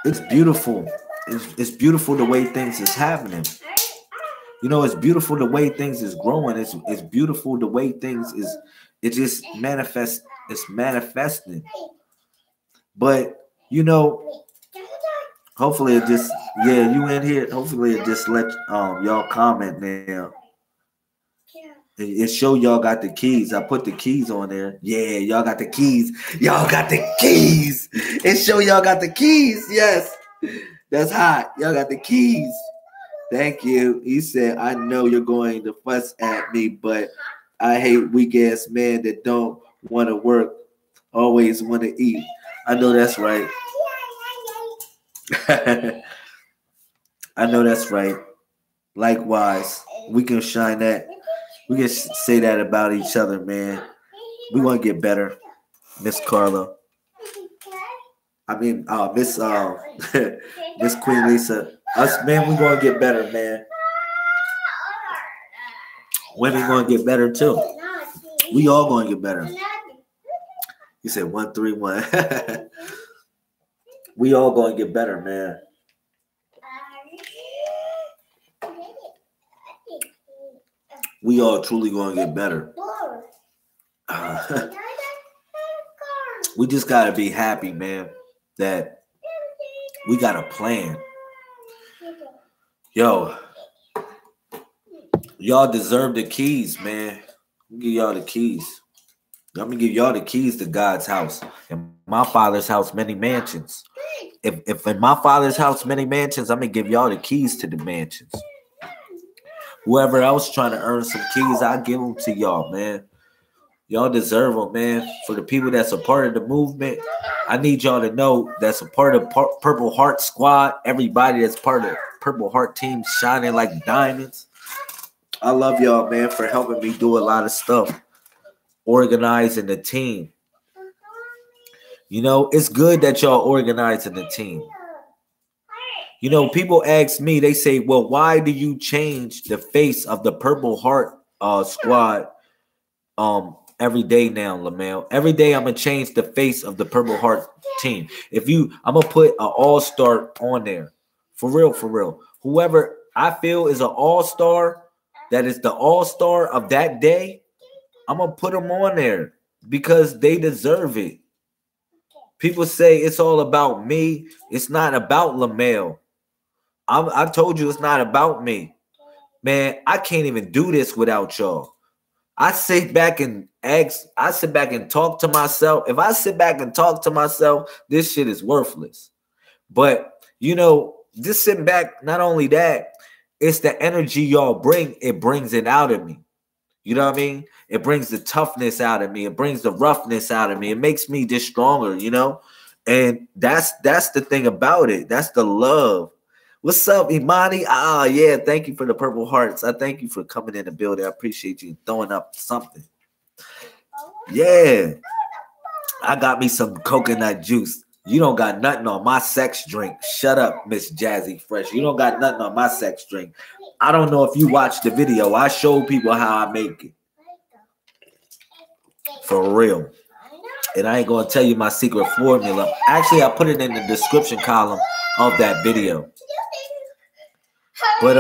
It's beautiful. It's beautiful the way things is happening. You know, it's beautiful the way things is growing. It's beautiful the way things is. It just manifests. It's manifesting. But you know, hopefully it just, yeah, you in here. Hopefully it just let y'all comment now. It show y'all got the keys. I put the keys on there. Yeah, y'all got the keys. Y'all got the keys. It show y'all got the keys. Yes. That's hot. Y'all got the keys. Thank you. He said, I know you're going to fuss at me, but I hate weak ass men that don't want to work, always want to eat. I know that's right. I know that's right. Likewise, we can shine that. We can say that about each other, man. We want to get better, Miss Carla. I mean, Miss Miss Queen Lisa. Us, man, we gonna get better, man. Women gonna get better too. We all gonna get better. You said 131. We all gonna get better, man. We all truly gonna get better. We just gotta be happy, man, that we got a plan. Yo, y'all deserve the keys, man. I'm gonna give y'all the keys. I'm gonna give y'all the keys to God's house. In my Father's house, many mansions. If in my Father's house, many mansions, I'm gonna give y'all the keys to the mansions. Whoever else trying to earn some keys, I'll give them to y'all, man. Y'all deserve them, man. For the people that's a part of the movement, I need y'all to know that's a part of Purple Heart Squad. Everybody that's part of Purple Heart Team shining like diamonds. I love y'all, man, for helping me do a lot of stuff. Organizing the team. You know, it's good that y'all organizing the team. You know, people ask me, they say, well, why do you change the face of the Purple Heart Squad every day now, LaMail? Every day I'm going to change the face of the Purple Heart team. I'm going to put an all-star on there. For real, for real. Whoever I feel is an all-star, that is the all-star of that day, I'm going to put them on there because they deserve it. People say it's all about me. It's not about LaMail. I told you it's not about me. Man, I can't even do this without y'all. I sit back and talk to myself. If I sit back and talk to myself, this shit is worthless. But, you know, just sitting back, not only that, it's the energy y'all bring. It brings it out of me. You know what I mean? It brings the toughness out of me. It brings the roughness out of me. It makes me just stronger, you know? And that's the thing about it. That's the love. What's up, Imani? Ah, yeah. Thank you for the purple hearts. I thank you for coming in the building. I appreciate you throwing up something. Yeah. I got me some coconut juice. You don't got nothing on my sex drink. Shut up, Miss Jazzy Fresh. You don't got nothing on my sex drink. I don't know if you watched the video. I showed people how I make it. For real. And I ain't going to tell you my secret formula. Actually, I put it in the description column of that video. But,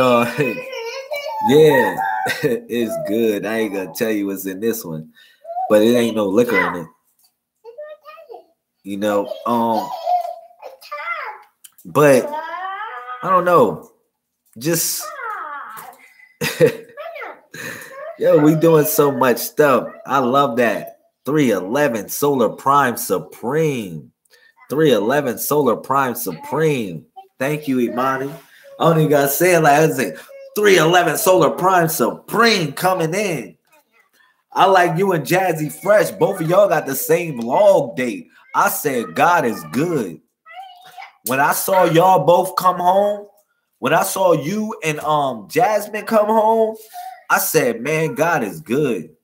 yeah, it's good. I ain't going to tell you what's in this one. But it ain't no liquor in it. You know, but I don't know. Just yo, we doing so much stuff. I love that. 311 Solar Prime Supreme. 311 Solar Prime Supreme. Thank you, Imani. I don't even gotta say it like I say 311 Solar Prime Supreme coming in. I like you and Jazzy Fresh. Both of y'all got the same log date. I said, God is good. When I saw y'all both come home, when I saw you and Jasmine come home, I said, man, God is good.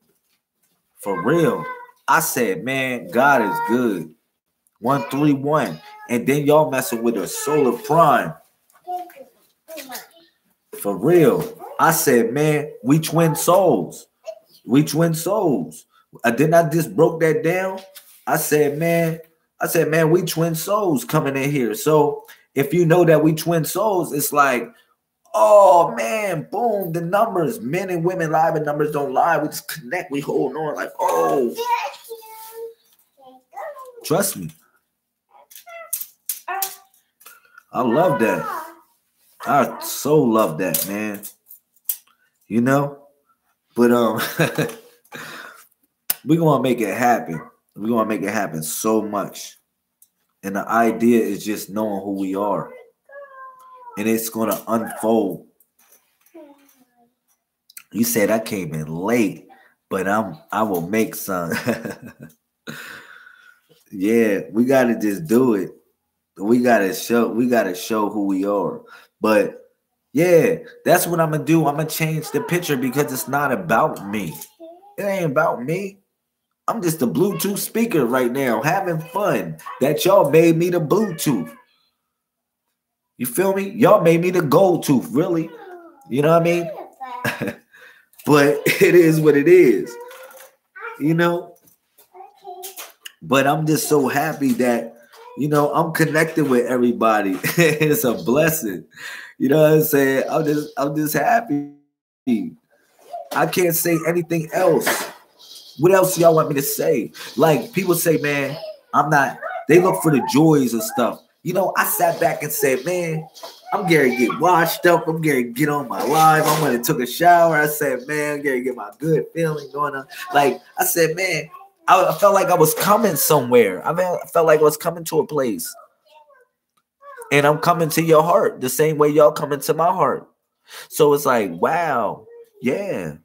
For real. I said, man, God is good. 131. And then y'all messing with a Solar Prime. For real. I said, man, we twin souls. We twin souls. Then I just broke that down. I said, man, we twin souls coming in here. So if you know that we twin souls, it's like, oh man, boom, the numbers, men and women live and numbers don't lie. We just connect, we hold on like, oh. Trust me. I love that. I so love that, man. You know? But we're gonna make it happen. We're gonna make it happen so much. And the idea is just knowing who we are. And it's gonna unfold. You said I came in late, but I will make some. Yeah, we gotta just do it. We gotta show who we are. But yeah, that's what I'm gonna do. I'm gonna change the picture because it's not about me. It ain't about me. I'm just a Bluetooth speaker right now, having fun. That y'all made me the Bluetooth. You feel me? Y'all made me the gold tooth, really. You know what I mean? But it is what it is. You know? But I'm just so happy that, you know, I'm connected with everybody. It's a blessing. You know what I'm saying? I'm just happy. I can't say anything else. What else do y'all want me to say? Like, people say, man, they look for the joys and stuff. You know, I sat back and said, man, I'm getting to get washed up. I'm getting to get on my live. I went and took a shower. I said, man, I'm getting to get my good feeling going on. Like, I said, man, I felt like I was coming somewhere. I felt like I was coming to a place. And I'm coming to your heart the same way y'all coming to my heart. So it's like, wow, yeah,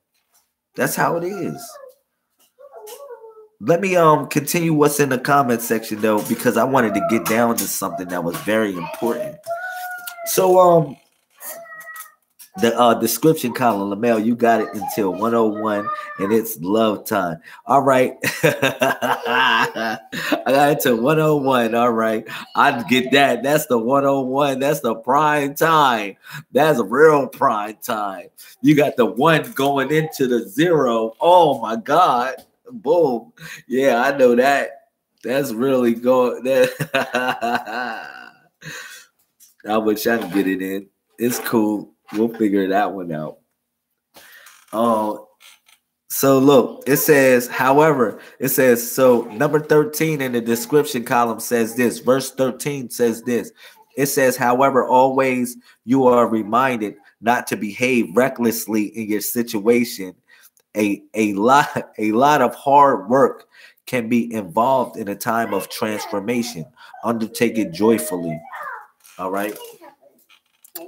that's how it is. Let me continue what's in the comment section though, because I wanted to get down to something that was very important. So the description column, LaMel, you got it until 101, and it's love time. All right. I got it to 101. All right. I get that. That's the 101. That's the prime time. That's real prime time. You got the 1 going into the 0. Oh my God. Boom. Yeah, I know that. That's really going. I wish I could get it in. It's cool. We'll figure that one out. So look, it says, however, so number 13 in the description column says this. Verse 13 says this. It says, however, always you are reminded not to behave recklessly in your situation. A lot of hard work can be involved in a time of transformation. Undertake it joyfully. All right.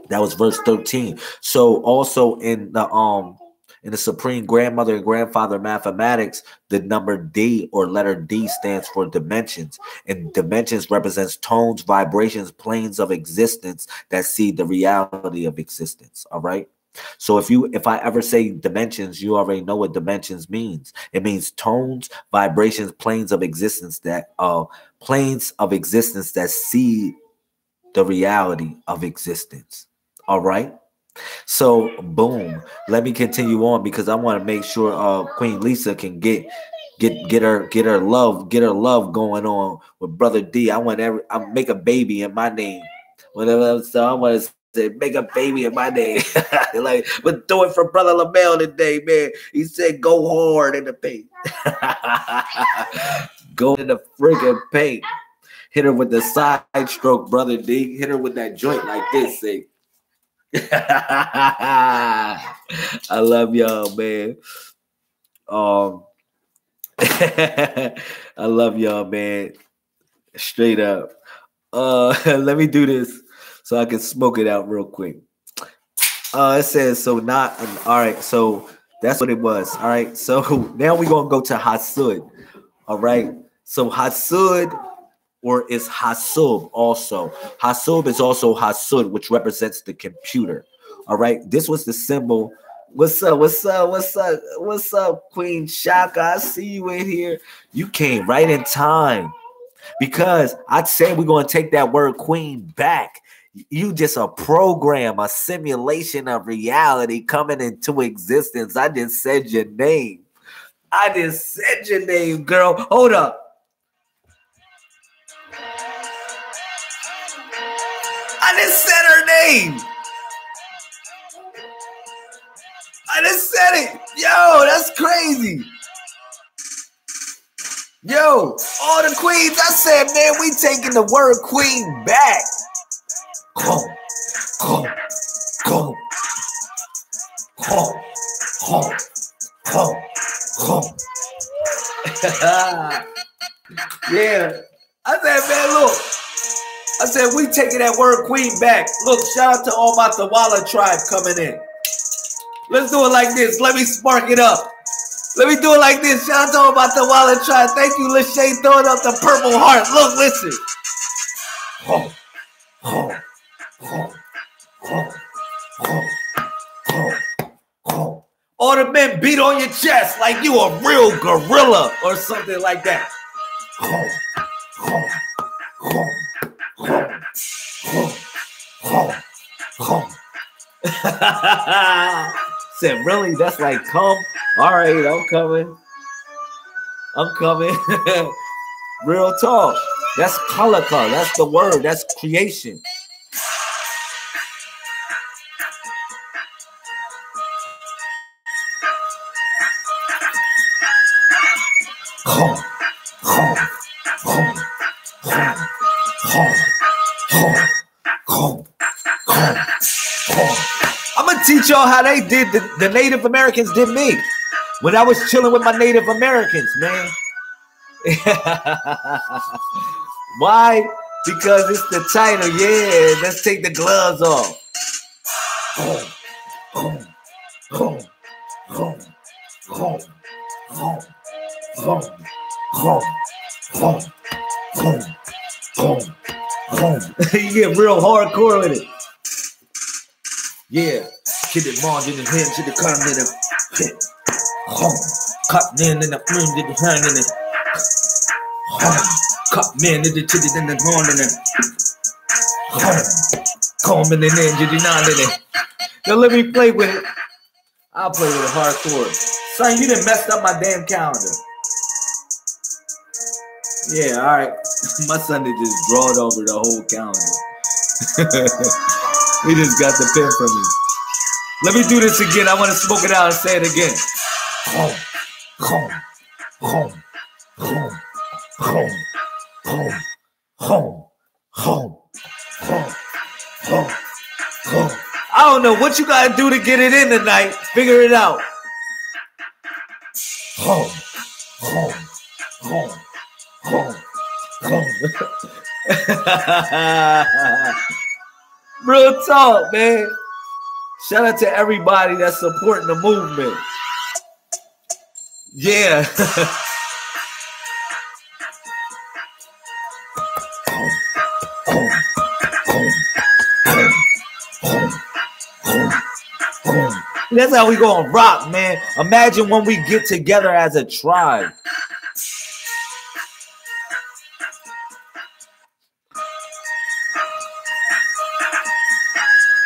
That was verse 13. So also in the supreme grandmother and grandfather mathematics, the number D or letter D stands for dimensions. And dimensions represents tones, vibrations, planes of existence that see the reality of existence. All right. So if I ever say dimensions, you already know what dimensions means. It means tones, vibrations, planes of existence that see the reality of existence. All right. So boom. Let me continue on because I want to make sure Queen Lisa can get her love going on with Brother D. I make a baby in my name. Whatever, so I want to say make a baby in my name. Like, but do it for Brother LaMel today, man. He said go hard in the paint. Go in the friggin' paint. Hit her with the side stroke, Brother D. Hit her with that joint like this, say. I love y'all, man. I love y'all, man. Straight up. Let me do this so I can smoke it out real quick. It says so not all right. So that's what it was. All right. So now we're gonna go to Hasud. All right. So Hasud, or is Hasub also. Hasub is also Hasud, which represents the computer. All right. This was the symbol. What's up? What's up? What's up? What's up, Queen Shaka? I see you in here. You came right in time because I'd say we're going to take that word queen back. You just a program, a simulation of reality coming into existence. I just said your name. I just said your name, girl. Hold up. I just said her name. I just said it. Yo, that's crazy. Yo, all the queens, I said, man, we taking the word queen back. Go. Yeah. I said, man, look. I said, we taking that word queen back. Look, shout out to all my Tawala tribe coming in. Let's do it like this. Let me spark it up. Let me do it like this. Shout out to all my Tawala tribe. Thank you, Lachey, throwing up the purple heart. Look, listen. All the men beat on your chest like you a real gorilla or something like that. Said, really? That's like come? All right, I'm coming. Real talk. That's color. That's the word. That's creation. I'm gonna teach y'all how they did the Native Americans did me when I was chilling with my Native Americans, man. Why? Because it's the title. Yeah, let's take the gloves off. You get real hardcore with it. Yeah, kid it margin and him to the continent of cut in the room did the hand in it. Cut man did the titty in the horn in it. Combing in there, did you not in it? Now let me play with it. I'll play with it hardcore. Son, you done messed up my damn calendar. Yeah, all right. My son did just draw it over the whole calendar. He just got the pen from me. Let me do this again. I want to smoke it out and say it again. I don't know what you gotta do to get it in tonight. Figure it out. Real talk, man. Shout out to everybody that's supporting the movement. Yeah. That's how we gonna rock, man. Imagine when we get together as a tribe.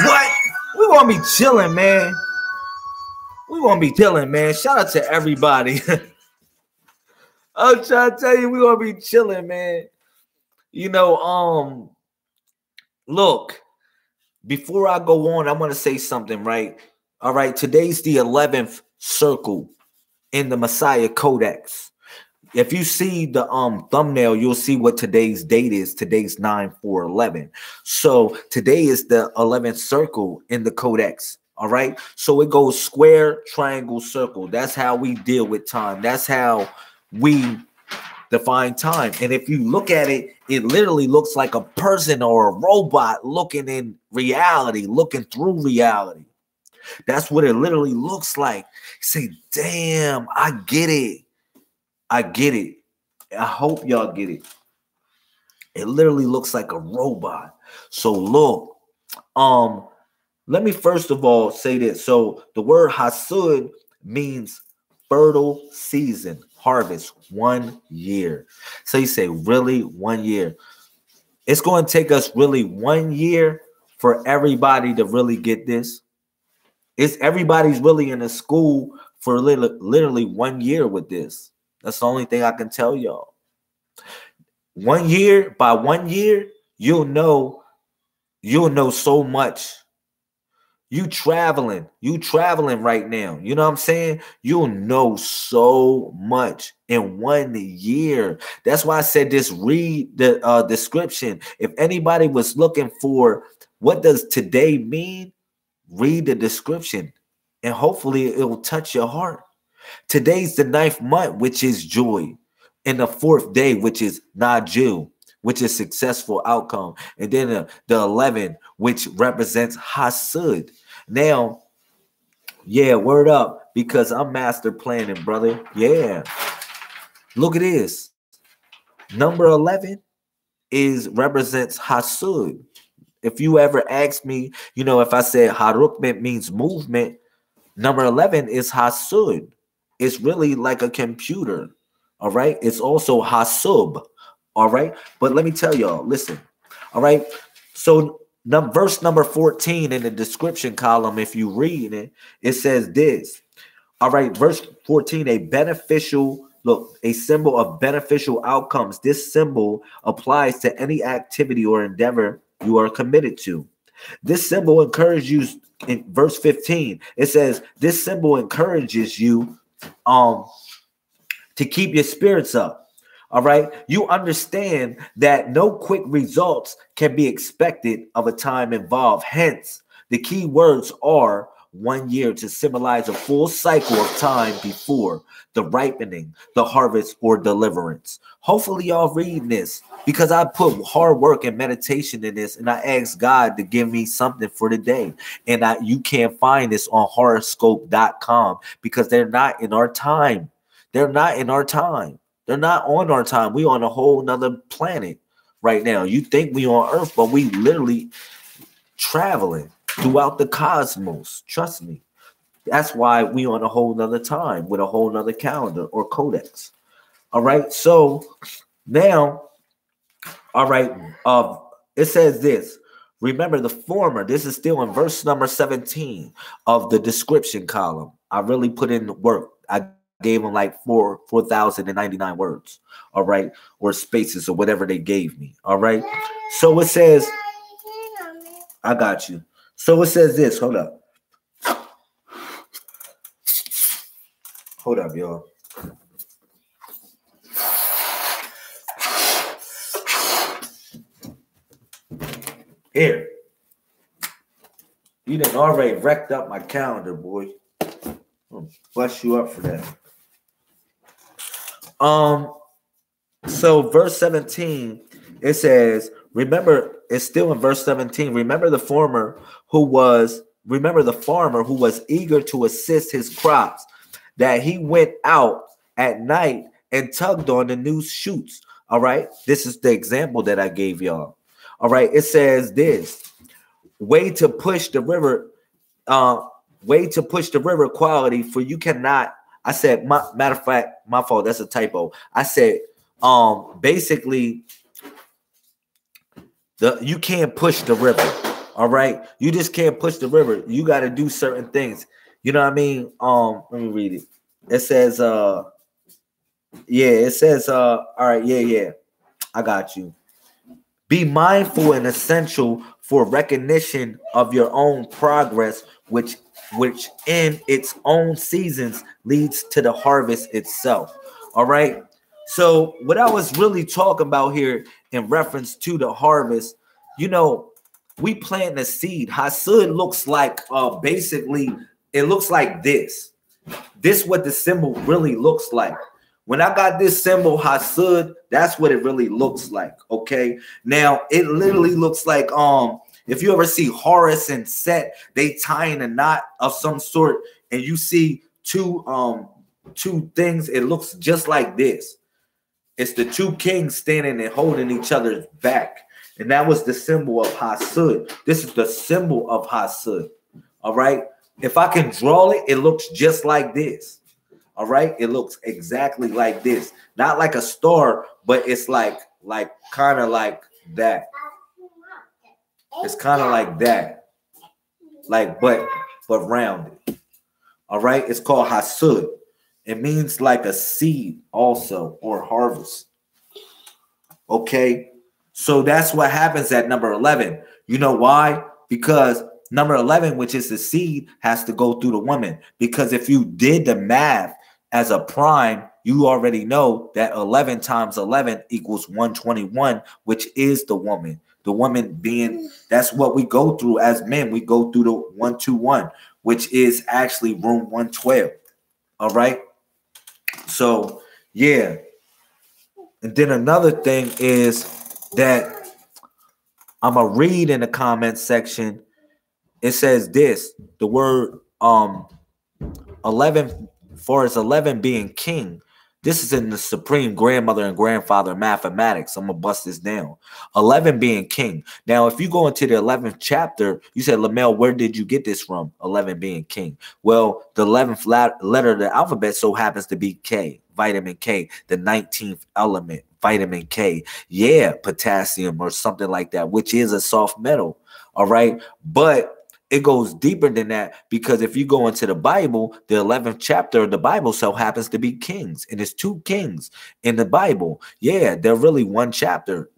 What? We gonna be chilling, man. We gonna be chilling, man. Shout out to everybody. I'm trying to tell you, we gonna be chilling, man. You know, look, before I go on, I want to say something, right? All right, today's the 11th circle in the Messiah Codex. If you see the thumbnail, you'll see what today's date is. Today's 9/4/11. So today is the 11th circle in the Codex. All right. So it goes square, triangle, circle. That's how we deal with time. That's how we define time. And if you look at it, it literally looks like a person or a robot looking in reality, looking through reality. That's what it literally looks like. You say, damn, I get it. I get it. I hope y'all get it. It literally looks like a robot. So look, let me first of all say this. So the word hasud means fertile season, harvest, 1 year. So you say, really, 1 year? It's going to take us really 1 year for everybody to really get this. Everybody's really in a school for literally 1 year with this. That's the only thing I can tell y'all. 1 year, by 1 year, you'll know so much. You traveling right now. You know what I'm saying? You'll know so much in 1 year. That's why I said this, read the description. If anybody was looking for what does today mean, read the description and hopefully it will touch your heart. Today's the 9th month, which is joy, and the 4th day, which is Najil, which is successful outcome, and then the 11th, which represents Hasud. Now, yeah, word up, because I'm master planning, brother. Yeah, look at this. Number 11 represents Hasud. If you ever ask me, if I said Harukment means movement, number 11 is Hasud. It's really like a computer. All right. It's also Hasub. All right. But let me tell y'all, listen. All right. So verse number 14 in the description column, if you read it, it says this. All right. Verse 14, a symbol of beneficial outcomes. This symbol applies to any activity or endeavor you are committed to. This symbol encourages you. In verse 15, it says this symbol encourages you to keep your spirits up. All right. You understand that no quick results can be expected of a time involved. Hence, the key words are 1 year to symbolize a full cycle of time before the ripening, the harvest, or deliverance. Hopefully y'all read this, because I put hard work and meditation in this, and I asked God to give me something for the day. And you can't find this on horoscope.com because they're not in our time. They're not in our time. They're not on our time. We on a whole nother planet right now. You think we on Earth, but we literally traveling throughout the cosmos. Trust me. That's why we on a whole nother time with a whole nother calendar or codex. All right. So now, all right. It says this. Remember the former. This is still in verse number 17 of the description column. I really put in the work. I gave them like 4,099 words. All right. Or spaces or whatever they gave me. All right. So it says, I got you. So it says this. Hold up. Hold up, y'all. Here. You done already wrecked up my calendar, boy. I'll bust you up for that. So verse 17, it says, Remember, it's still in verse 17. Remember the farmer who was eager to assist his crops, that he went out at night and tugged on the new shoots. All right. This is the example that I gave y'all. All right. It says this way to push the river, quality, for you cannot. I said, matter of fact, my fault. That's a typo. I said, basically, you can't push the river. All right. You just can't push the river. You got to do certain things. You know what I mean? Let me read it. It says, all right, yeah. I got you. Be mindful and essential for recognition of your own progress, which in its own seasons leads to the harvest itself. All right. So what I was really talking about here in reference to the harvest, we plant a seed. Hasud looks like basically it looks like this. This what the symbol really looks like. When I got this symbol Hasud, that's what it really looks like. Okay. Now it literally looks like if you ever see Horus and Set, they tying a knot of some sort, and you see two things, it looks just like this. It's the two kings standing and holding each other's back. And that was the symbol of Hasud. This is the symbol of Hasud. All right. If I can draw it, it looks just like this. All right. It looks exactly like this. Not like a star, but it's like kind of like that. It's kind of like that. But rounded. All right. It's called Hasud. It means like a seed also, or harvest. Okay. So that's what happens at number 11. You know why? Because number 11, which is the seed, has to go through the woman. Because if you did the math as a prime, you already know that 11 times 11 equals 121, which is the woman. The woman being, that's what we go through as men. We go through the 121, which is actually room 112. All right. So, yeah. And then another thing is that I'm going to read in the comment section. It says this, the word 11, for as 11 being king. This is in the supreme grandmother and grandfather mathematics. I'm going to bust this down. 11 being king. Now, if you go into the 11th chapter, you said, Lamel, where did you get this from? 11 being king. Well, the 11th letter of the alphabet so happens to be K, vitamin K, the 19th element, vitamin K. Yeah, potassium or something like that, which is a soft metal. All right. But it goes deeper than that, because if you go into the Bible, the 11th chapter of the Bible so happens to be kings, and it's two kings in the Bible. Yeah, they're really one chapter,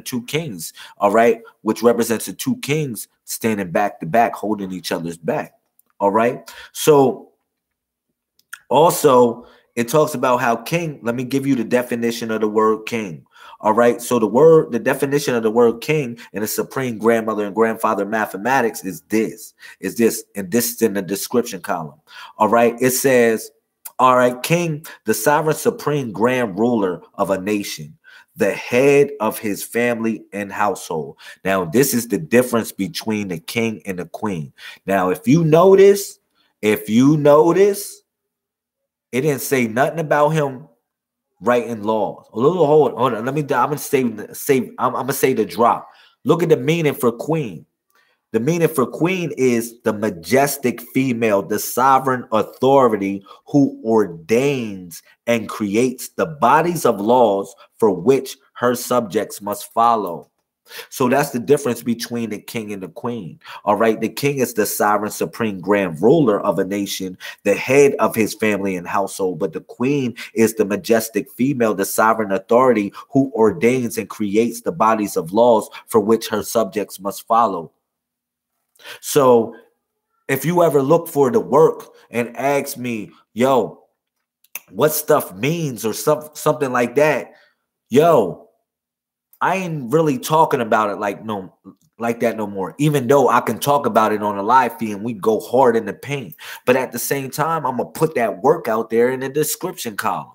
two kings. All right, which represents the two kings standing back to back, holding each other's back. All right. So also it talks about how king. Let me give you the definition of the word king. All right. So the definition of the word king in the supreme grandmother and grandfather mathematics is this, and this is in the description column. All right. It says, all right, king, the sovereign supreme grand ruler of a nation, the head of his family and household. Now, this is the difference between the king and the queen. Now, if you notice, it didn't say nothing about him writing laws. Hold on. I'm gonna say the drop. Look at the meaning for queen. The meaning for queen is the majestic female, the sovereign authority who ordains and creates the bodies of laws for which her subjects must follow. So that's the difference between the king and the queen. All right. The king is the sovereign supreme grand ruler of a nation, the head of his family and household. But the queen is the majestic female, the sovereign authority who ordains and creates the bodies of laws for which her subjects must follow. So if you ever look for the work and ask me, yo, what stuff means or something like that, yo, I ain't really talking about it like that no more, even though I can talk about it on a live feed and we go hard in the paint. But at the same time, I'm going to put that work out there in the description column.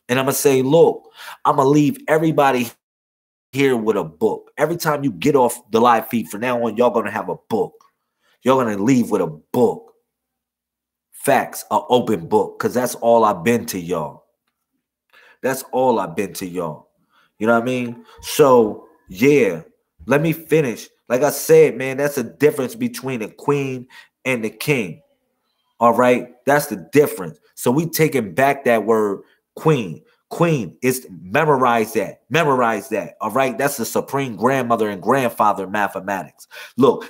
And I'm going to say, look, I'm going to leave everybody here with a book. Every time you get off the live feed, from now on, y'all going to have a book. You're going to leave with a book. Facts, an open book, because that's all I've been to y'all. That's all I've been to y'all. You know what I mean? So, yeah, let me finish. Like I said, man, that's the difference between the queen and the king. All right? That's the difference. So we taking back that word queen. Queen is memorize that. Memorize that. All right? That's the supreme grandmother and grandfather mathematics. Look,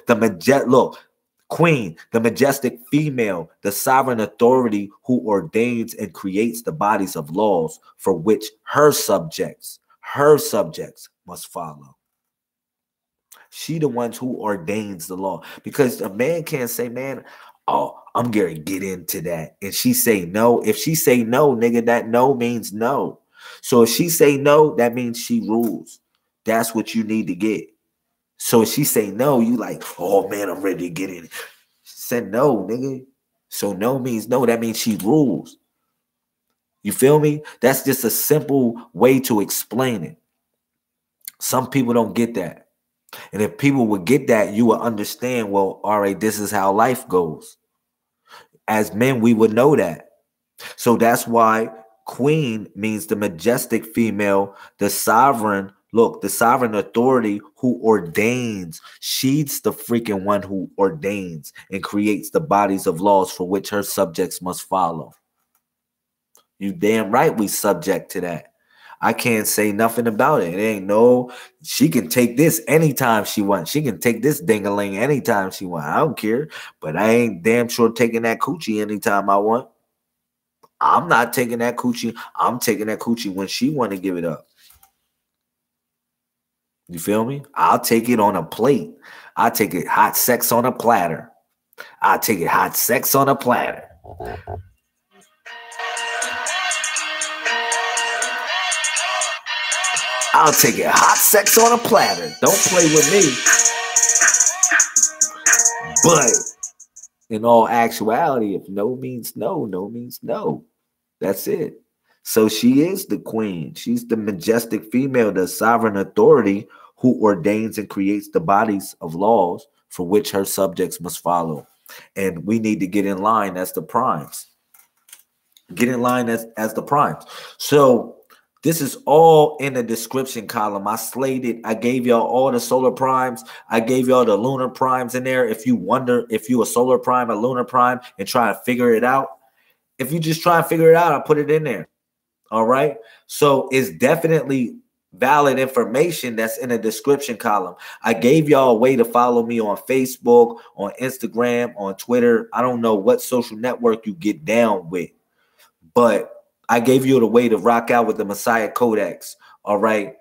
queen, the majestic female, the sovereign authority who ordains and creates the bodies of laws for which her subjects must follow. She the ones who ordains the law. Because a man can't say, man, oh, I'm going to get into that. And she say no. If she say no, nigga, that no means no. So if she say no, that means she rules. That's what you need to get. So if she say no, you like, oh man, I'm ready to get in. She said no, nigga. So no means no. That means she rules. You feel me? That's just a simple way to explain it. Some people don't get that. And if people would get that, you would understand, well, all right, this is how life goes. As men, we would know that. So that's why queen means the majestic female, the sovereign. Look, the sovereign authority who ordains. She's the freaking one who ordains and creates the bodies of laws for which her subjects must follow. You damn right we subject to that. I can't say nothing about it. It ain't no, she can take this anytime she wants. She can take this ding-a-ling anytime she wants. I don't care. But I ain't damn sure taking that coochie anytime I want. I'm not taking that coochie. I'm taking that coochie when she want to give it up. You feel me? I'll take it on a plate. I'll take it hot sex on a platter. I'll take it hot sex on a platter. I'll take it hot sex on a platter. Don't play with me. But in all actuality, if no means no, no means no. That's it. So she is the queen. She's the majestic female, the sovereign authority who ordains and creates the bodies of laws for which her subjects must follow. And we need to get in line as the primes. Get in line as the primes. So this is all in the description column. I slayed it. I gave y'all all the solar primes. I gave y'all the lunar primes in there. If you wonder if you a solar prime, a lunar prime, and try to figure it out, if you just try and figure it out, I put it in there. All right. So it's definitely valid information that's in the description column. I gave y'all a way to follow me on Facebook, on Instagram, on Twitter. I don't know what social network you get down with, but I gave you the way to rock out with the Messiah Codex. All right.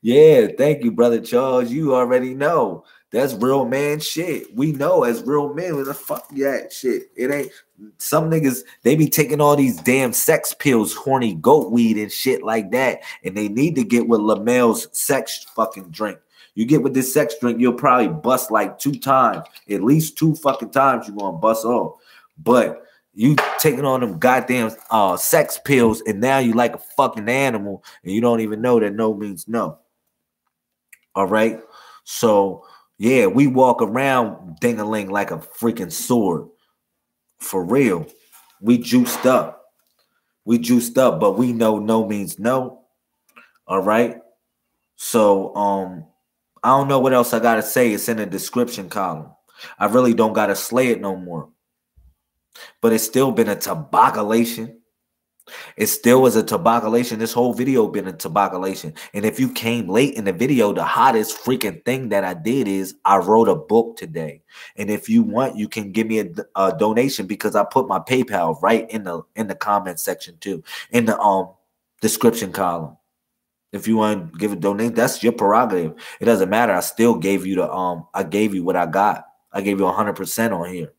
Yeah, thank you, Brother Charles. You already know. That's real man shit. We know as real men, what the fuck that shit. It ain't some niggas, they be taking all these damn sex pills, horny goat weed and shit like that. And they need to get with Lamel's sex fucking drink. You get with this sex drink, you'll probably bust like 2 times. At least 2 fucking times you're gonna bust off. But you taking on them goddamn sex pills, and now you like a fucking animal, and you don't even know that no means no. All right? So yeah, we walk around ding-a-ling like a freaking sword. For real. We juiced up. We juiced up, but we know no means no. All right? So I don't know what else I gotta say. It's in the description column. I really don't gotta slay it no more. But it's still been a tabaculation. It still was a tabaculation. This whole video been a tabaculation. And if you came late in the video, the hottest freaking thing that I did is I wrote a book today. And if you want, you can give me a donation, because I put my PayPal right in the comment section too, in the description column. If you want to give a donation, that's your prerogative. It doesn't matter. I still gave you I gave you what I got. I gave you 100% on here.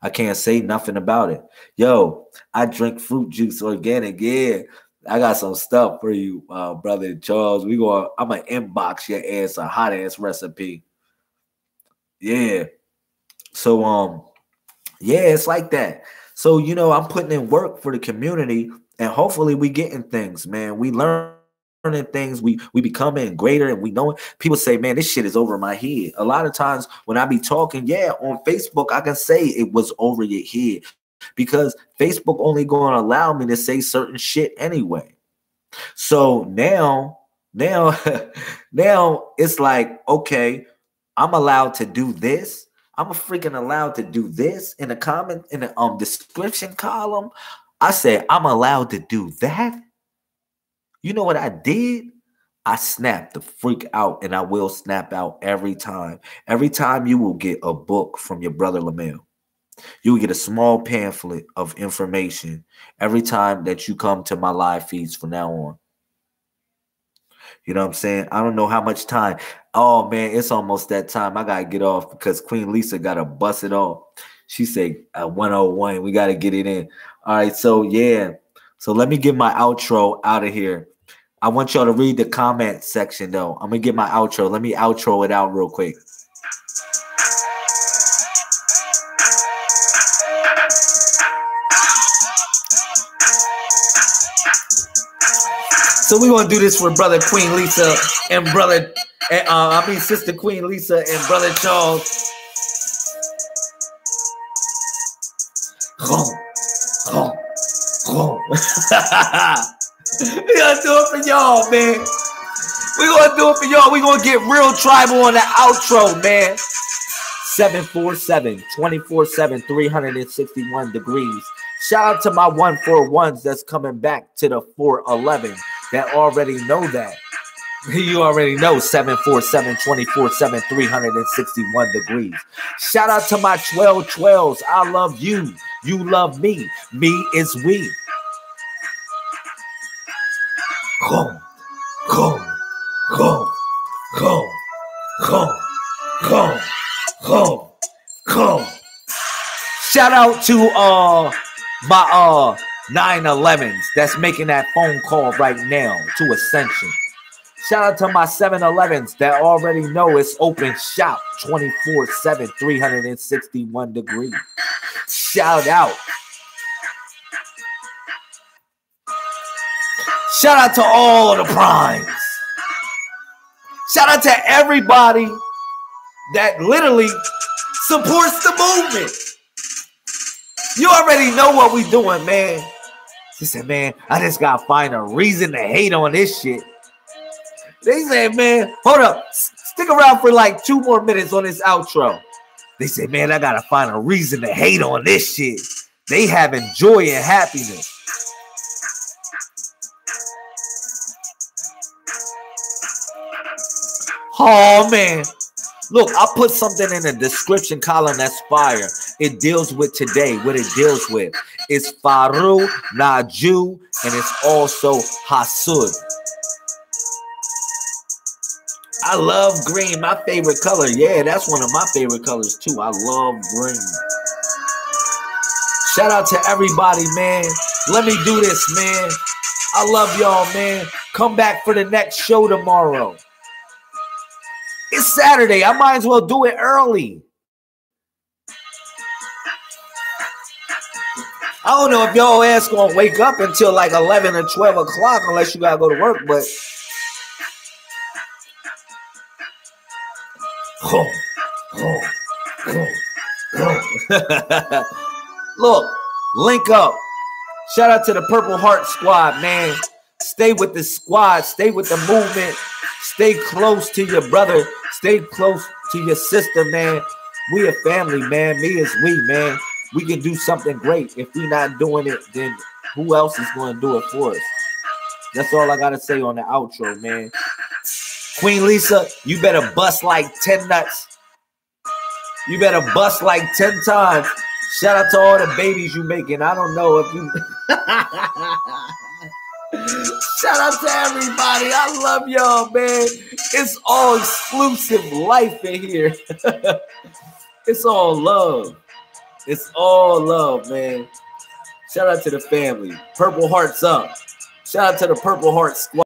I can't say nothing about it. Yo, I drink fruit juice organic. Yeah, I got some stuff for you, Brother Charles. I'm going to inbox your ass a hot ass recipe. Yeah. So, yeah, it's like that. So, I'm putting in work for the community, and hopefully we getting things, man. We learn learning things, we becoming greater, and we know it. People say, man, this shit is over my head. A lot of times when I be talking, yeah, on Facebook, I can say it was over your head because Facebook only going to allow me to say certain shit anyway. So now now it's like, okay, I'm allowed to do this. I'm freaking allowed to do this in the comment, in the description column. I said I'm allowed to do that. You know what I did? I snapped the freak out, and I will snap out every time. Every time you will get a book from your brother Lamel. You will get a small pamphlet of information every time that you come to my live feeds from now on. You know what I'm saying? I don't know how much time. Oh, man, it's almost that time. I got to get off because Queen Lisa got to bust it off. She said 101. We got to get it in. All right, so, yeah. So let me get my outro out of here. I want y'all to read the comment section, though. I'm going to get my outro. Let me outro it out real quick. So we're going to do this for Brother Queen Lisa and Brother, Sister Queen Lisa and Brother Charles. We're going to do it for y'all, man. We're going to do it for y'all. We're going to get real tribal on the outro, man. 747, 24/7, 361 degrees. Shout out to my 141s that's coming back to the 411 that already know that. You already know 747, 24/7, 361 degrees. Shout out to my 1212s. I love you. You love me. Me is we. Come. Shout out to my 911s that's making that phone call right now to Ascension. Shout out to my 711s that already know it's open shop 24/7, 361 degrees. Shout out. Shout out to all the primes. Shout out to everybody that literally supports the movement. You already know what we doing, man. She said, man, I just got to find a reason to hate on this shit. They said, man, hold up. Stick around for like 2 more minutes on this outro. They said, man, I got to find a reason to hate on this shit. They having joy and happiness. Oh, man. Look, I put something in the description column that's fire. It deals with today. What it deals with is Faruh, Naju, and it's also Hasud. I love green, my favorite color. Yeah, that's one of my favorite colors too. I love green. Shout out to everybody, man. Let me do this, man. I love y'all, man. Come back for the next show tomorrow. It's Saturday. I might as well do it early. I don't know if y'all ass gonna wake up until like 11 or 12 o'clock unless you gotta go to work, but look, link up. Shout out to the Purple Heart Squad, man. Stay with the squad. Stay with the movement. Stay close to your brother. Stay close to your sister, man. We a family, man. Me is we, man. We can do something great. If we're not doing it, then who else is going to do it for us? That's all I got to say on the outro, man. Queen Lisa, you better bust like 10 nuts. You better bust like 10 times. Shout out to all the babies you making. I don't know if you... Shout out to everybody. I love y'all, man. It's all exclusive life in here. It's all love. It's all love, man. Shout out to the family. Purple Hearts up. Shout out to the Purple Heart Squad.